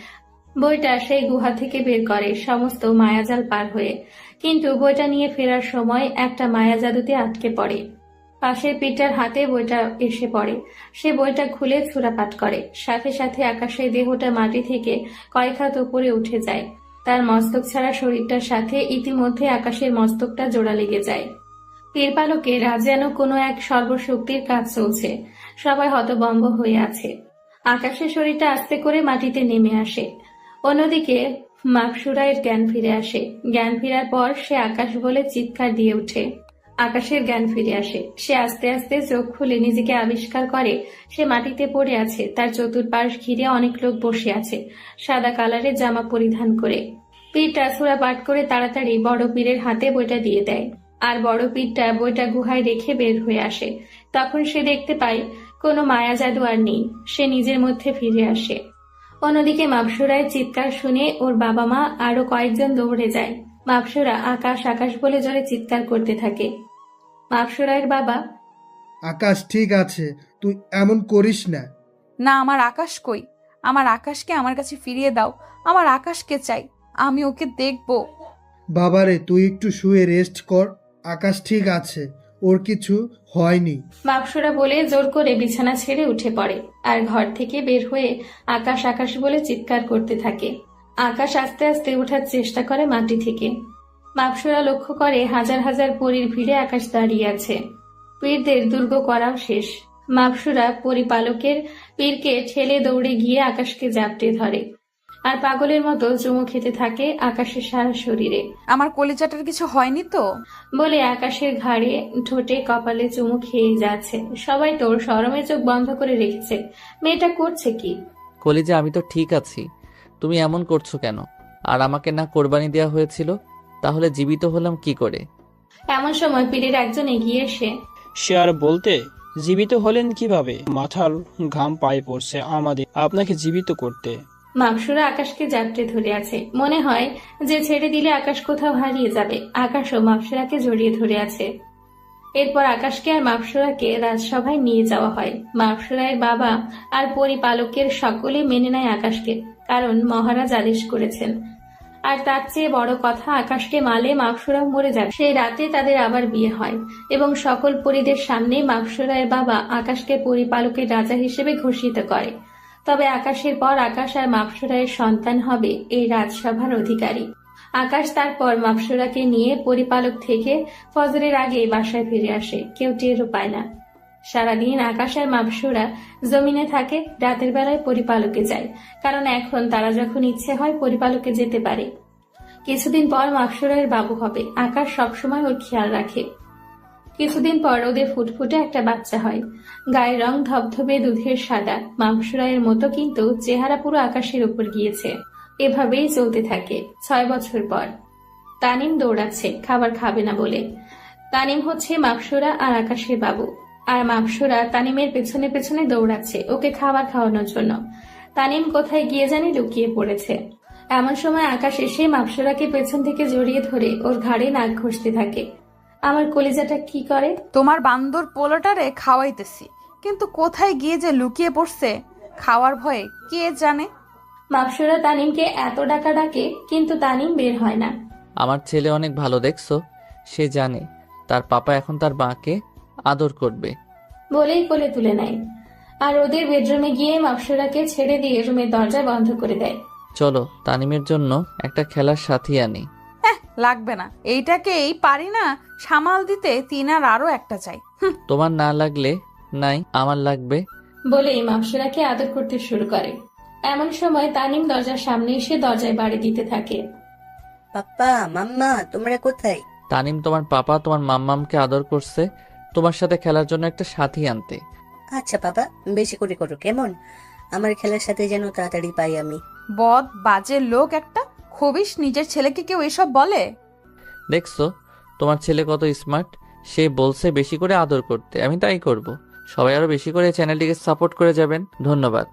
বইটা সেই গুহা থেকে বের করে সমস্ত মায়াজাল পার হয়ে। কিন্তু বইটা নিয়ে ফেরার সময় একটা মায়াজাদুতে আটকে পড়ে। পাশের পীরটার হাতে বইটা এসে পড়ে। সে বইটা খুলে সূরা পাঠ করে। সাথে সাথে আকাশের দেহটা মাটি থেকে কয়েক হাত উপরে উঠে যায়। তার মস্তক ছাড়া শরীরটার সাথে ইতিমধ্যে আকাশের মস্তকটা জোড়া লেগে যায়। পীরপালকের যেন কোনো এক সর্বশক্তির কাজ চলছে। সবাই হতভম্ব হয়ে আছে। আকাশের শরীরটা আস্তে করে মাটিতে নেমে আসে। অন্যদিকে মাকসুরায়ের জ্ঞান ফিরে আসে। জ্ঞান ফেরার পর সে আকাশ বলে চিৎকার দিয়ে ওঠে। আকাশের জ্ঞান ফিরে আসে। সে আস্তে আস্তে চোখ খুলে নিজেকে আবিষ্কার করে সে মাটিতে পড়ে আছে। তার চতুর্পাশ ঘিরে অনেক লোক বসে আছে সাদা কালারের জামা পরিধান করে। পীরটা সূরা পাঠ করে তাড়াতাড়ি বড় পীরের হাতে বইটা দিয়ে দেয়। আর বড় পীরটা বইটা গুহায় রেখে বের হয়ে আসে। তখন সে দেখতে পায় কোনো মায়া জাদু আর নেই। সে নিজের মধ্যে ফিরে আসে। অন্যদিকে মাপসুরায়ের চিৎকার শুনে ওর বাবা মা আরো কয়েকজন দৌড়ে যায়। মাপসুরা আকাশ আকাশ বলে জোরে চিৎকার করতে থাকে। মাপসুরায়ের বাবা, আকাশ ঠিক আছে, তুই এমন করিস না। না, আমার আকাশ কই? আমার আকাশকে আমার কাছে ফিরিয়ে দাও। আমার আকাশকে চাই, আমি ওকে দেখবো। বাবারে, তুই একটু শুয়ে রেস্ট কর। আকাশ ঠিক আছে, ওর কিছু হয়নি। মাপসুরা বলে জোর করে বিছানা ছেড়ে উঠে পড়ে আর ঘর থেকে বের হয়ে আকাশ আকাশ বলে চিৎকার করতে থাকে। আকাশ আস্তে আস্তে ওঠার চেষ্টা করে মাটি থেকে। মাপসুরা লক্ষ্য করে হাজার হাজার পরীর ভিড়ে আকাশ দাঁড়িয়ে আছে। পীরদের দুর্গ করাও শেষ। মাপসুরা পরিপালকের পীরকে ঠেলে দৌড়ে গিয়ে আকাশকে জাপটে ধরে আর পাগলের মতো চুমু খেতে থাকে আকাশের সারা শরীরে। আমার কলিজাটার কিছু হয়নি তো? বলে আকাশের ঘাড়ে ঠোঁটে কপালে চুমু খেয়ে যাচ্ছে। সবাই তোর শরমে চোখ বন্ধ করে রেখেছে। মেয়েটা করছে কি? কলিজা, আমি তো ঠিক আছি, তুমি এমন করছো কেন? আর আমাকে না কোরবানি দেওয়া হয়েছিল, তাহলে জীবিত হলাম কি করে? এমন সময় পীরের একজন এগিয়ে এসে, সে আর বলতে, জীবিত হলেন কিভাবে? মাথার ঘাম পায়ে পড়ছে আমাদের আপনাকে জীবিত করতে। মাপসুরা আকাশকে জাপটে ধরে আছে। মনে হয় যে ছেড়ে দিলে আকাশ কোথাও হারিয়ে যাবে। আকাশও মাপসুরাকে জড়িয়ে ধরে আছে। এরপর আকাশকে আর মাপসুরাকে রাজসভায় নিয়ে যাওয়া হয়। মাপসুরায়ের বাবা আর পরিপালকের সকলে মেনে নেয় আকাশকে, কারণ মহারাজ আদেশ করেছেন। আর তার চেয়ে বড় কথা, আকাশকে মালে মাপসুরা মরে যাবে। সেই রাতে তাদের আবার বিয়ে হয় এবং সকল পরীদের সামনে মাপসুরায়ের বাবা আকাশকে পরিপালকের রাজা হিসেবে ঘোষিত করে। তবে আকাশের পর আকাশ আর মাপসুরায়ের সন্তান হবে এই রাজসভার অধিকারী। আকাশ তারপর মাপসুরাকে নিয়ে পরিপালক থেকে ফজরের আগে বাসায় ফিরে আসে। কেউ টেরও পায় না। সারাদিন আকাশ আর মাপসুরা জমিনে থাকে, রাতের বেলায় পরিপালকে যায়, কারণ এখন তারা যখন ইচ্ছে হয় পরিপালকে যেতে পারে। কিছুদিন পর মাপসুরায়ের বাবু হবে। আকাশ সবসময় ওর খেয়াল রাখে। কিছুদিন পর ওদের ফুটফুটে একটা বাচ্চা হয়। গায়ের রং ধবধবে দুধের সাদা, মাপসুরায়ের মতো, কিন্তু চেহারা পুরো আকাশের উপর গিয়েছে। এভাবেই চলতে থাকে। 6 বছর পর তানিম দৌড়াচ্ছে খাবার খাবে না বলে। তানিম হচ্ছে মাপসুরা আর আকাশের বাবু, আর মাপসুরা তানিমের পেছনে পেছনে দৌড়াচ্ছে ওকে খাবার খাওয়ানোর জন্য। তানিম কোথায় গিয়ে জানি লুকিয়ে পড়েছে। এমন সময় আকাশ এসে মাপসুরাকে পেছন থেকে জড়িয়ে ধরে ওর ঘাড়ে নাক ঘষতে থাকে। আমার কলিজাটা কি করে? তোমার বান্দর পোলাটারে খাওয়াইতেছি, কিন্তু কোথায় গিয়ে যে লুকিয়ে পড়ছে খাওয়ার ভয়ে কে জানে। মাপসুরা তানিমকে এত ডাকা ডাকে, কিন্তু তানিম বের হয় না। আমার ছেলে অনেক ভালো, দেখছো? সে জানে তার পাপা এখন তার মাকে আদর করবে। বলেই কোলে তুলে নেয় আর ওদের বেডরুমে গিয়ে মাপসুরাকে ছেড়ে দিয়ে রুমের দরজা বন্ধ করে দেয়। চলো তানিমের জন্য একটা খেলার সাথী আনি। লাগবে না, এইটাকেই পারি না সামাল দিতে, তিনার আরো একটা চাই। তোমার না লাগলে নাই, আমার লাগবে। বলেই মাপসুরাকে আদর করতে শুরু করে। এমন সময় তানিম দরজার সামনে এসে দরজায় বাড়ি দিতে থাকে। পাপ্পা মাম্মা তোমরা কোথায়? তানিম তোমার পাপা তোমার মাম্মামকে আদর করছে তোমার সাথে খেলার জন্য একটা সাথী আনতে। আচ্ছা পাপা, বেশি করে করো কেমন? আমার খেলার সাথে যেন তাড়াতাড়ি পাই আমি। বদ বাজে লোক একটা, খবিস নিজের ছেলেকে কেউ এসব বলে? দেখছো তোমার ছেলে কত স্মার্ট, সে বলছে বেশি করে আদর করতে, আমি তাই করব। সবাই আরো বেশি করে চ্যানেলটিকে সাপোর্ট করে যাবেন। ধন্যবাদ।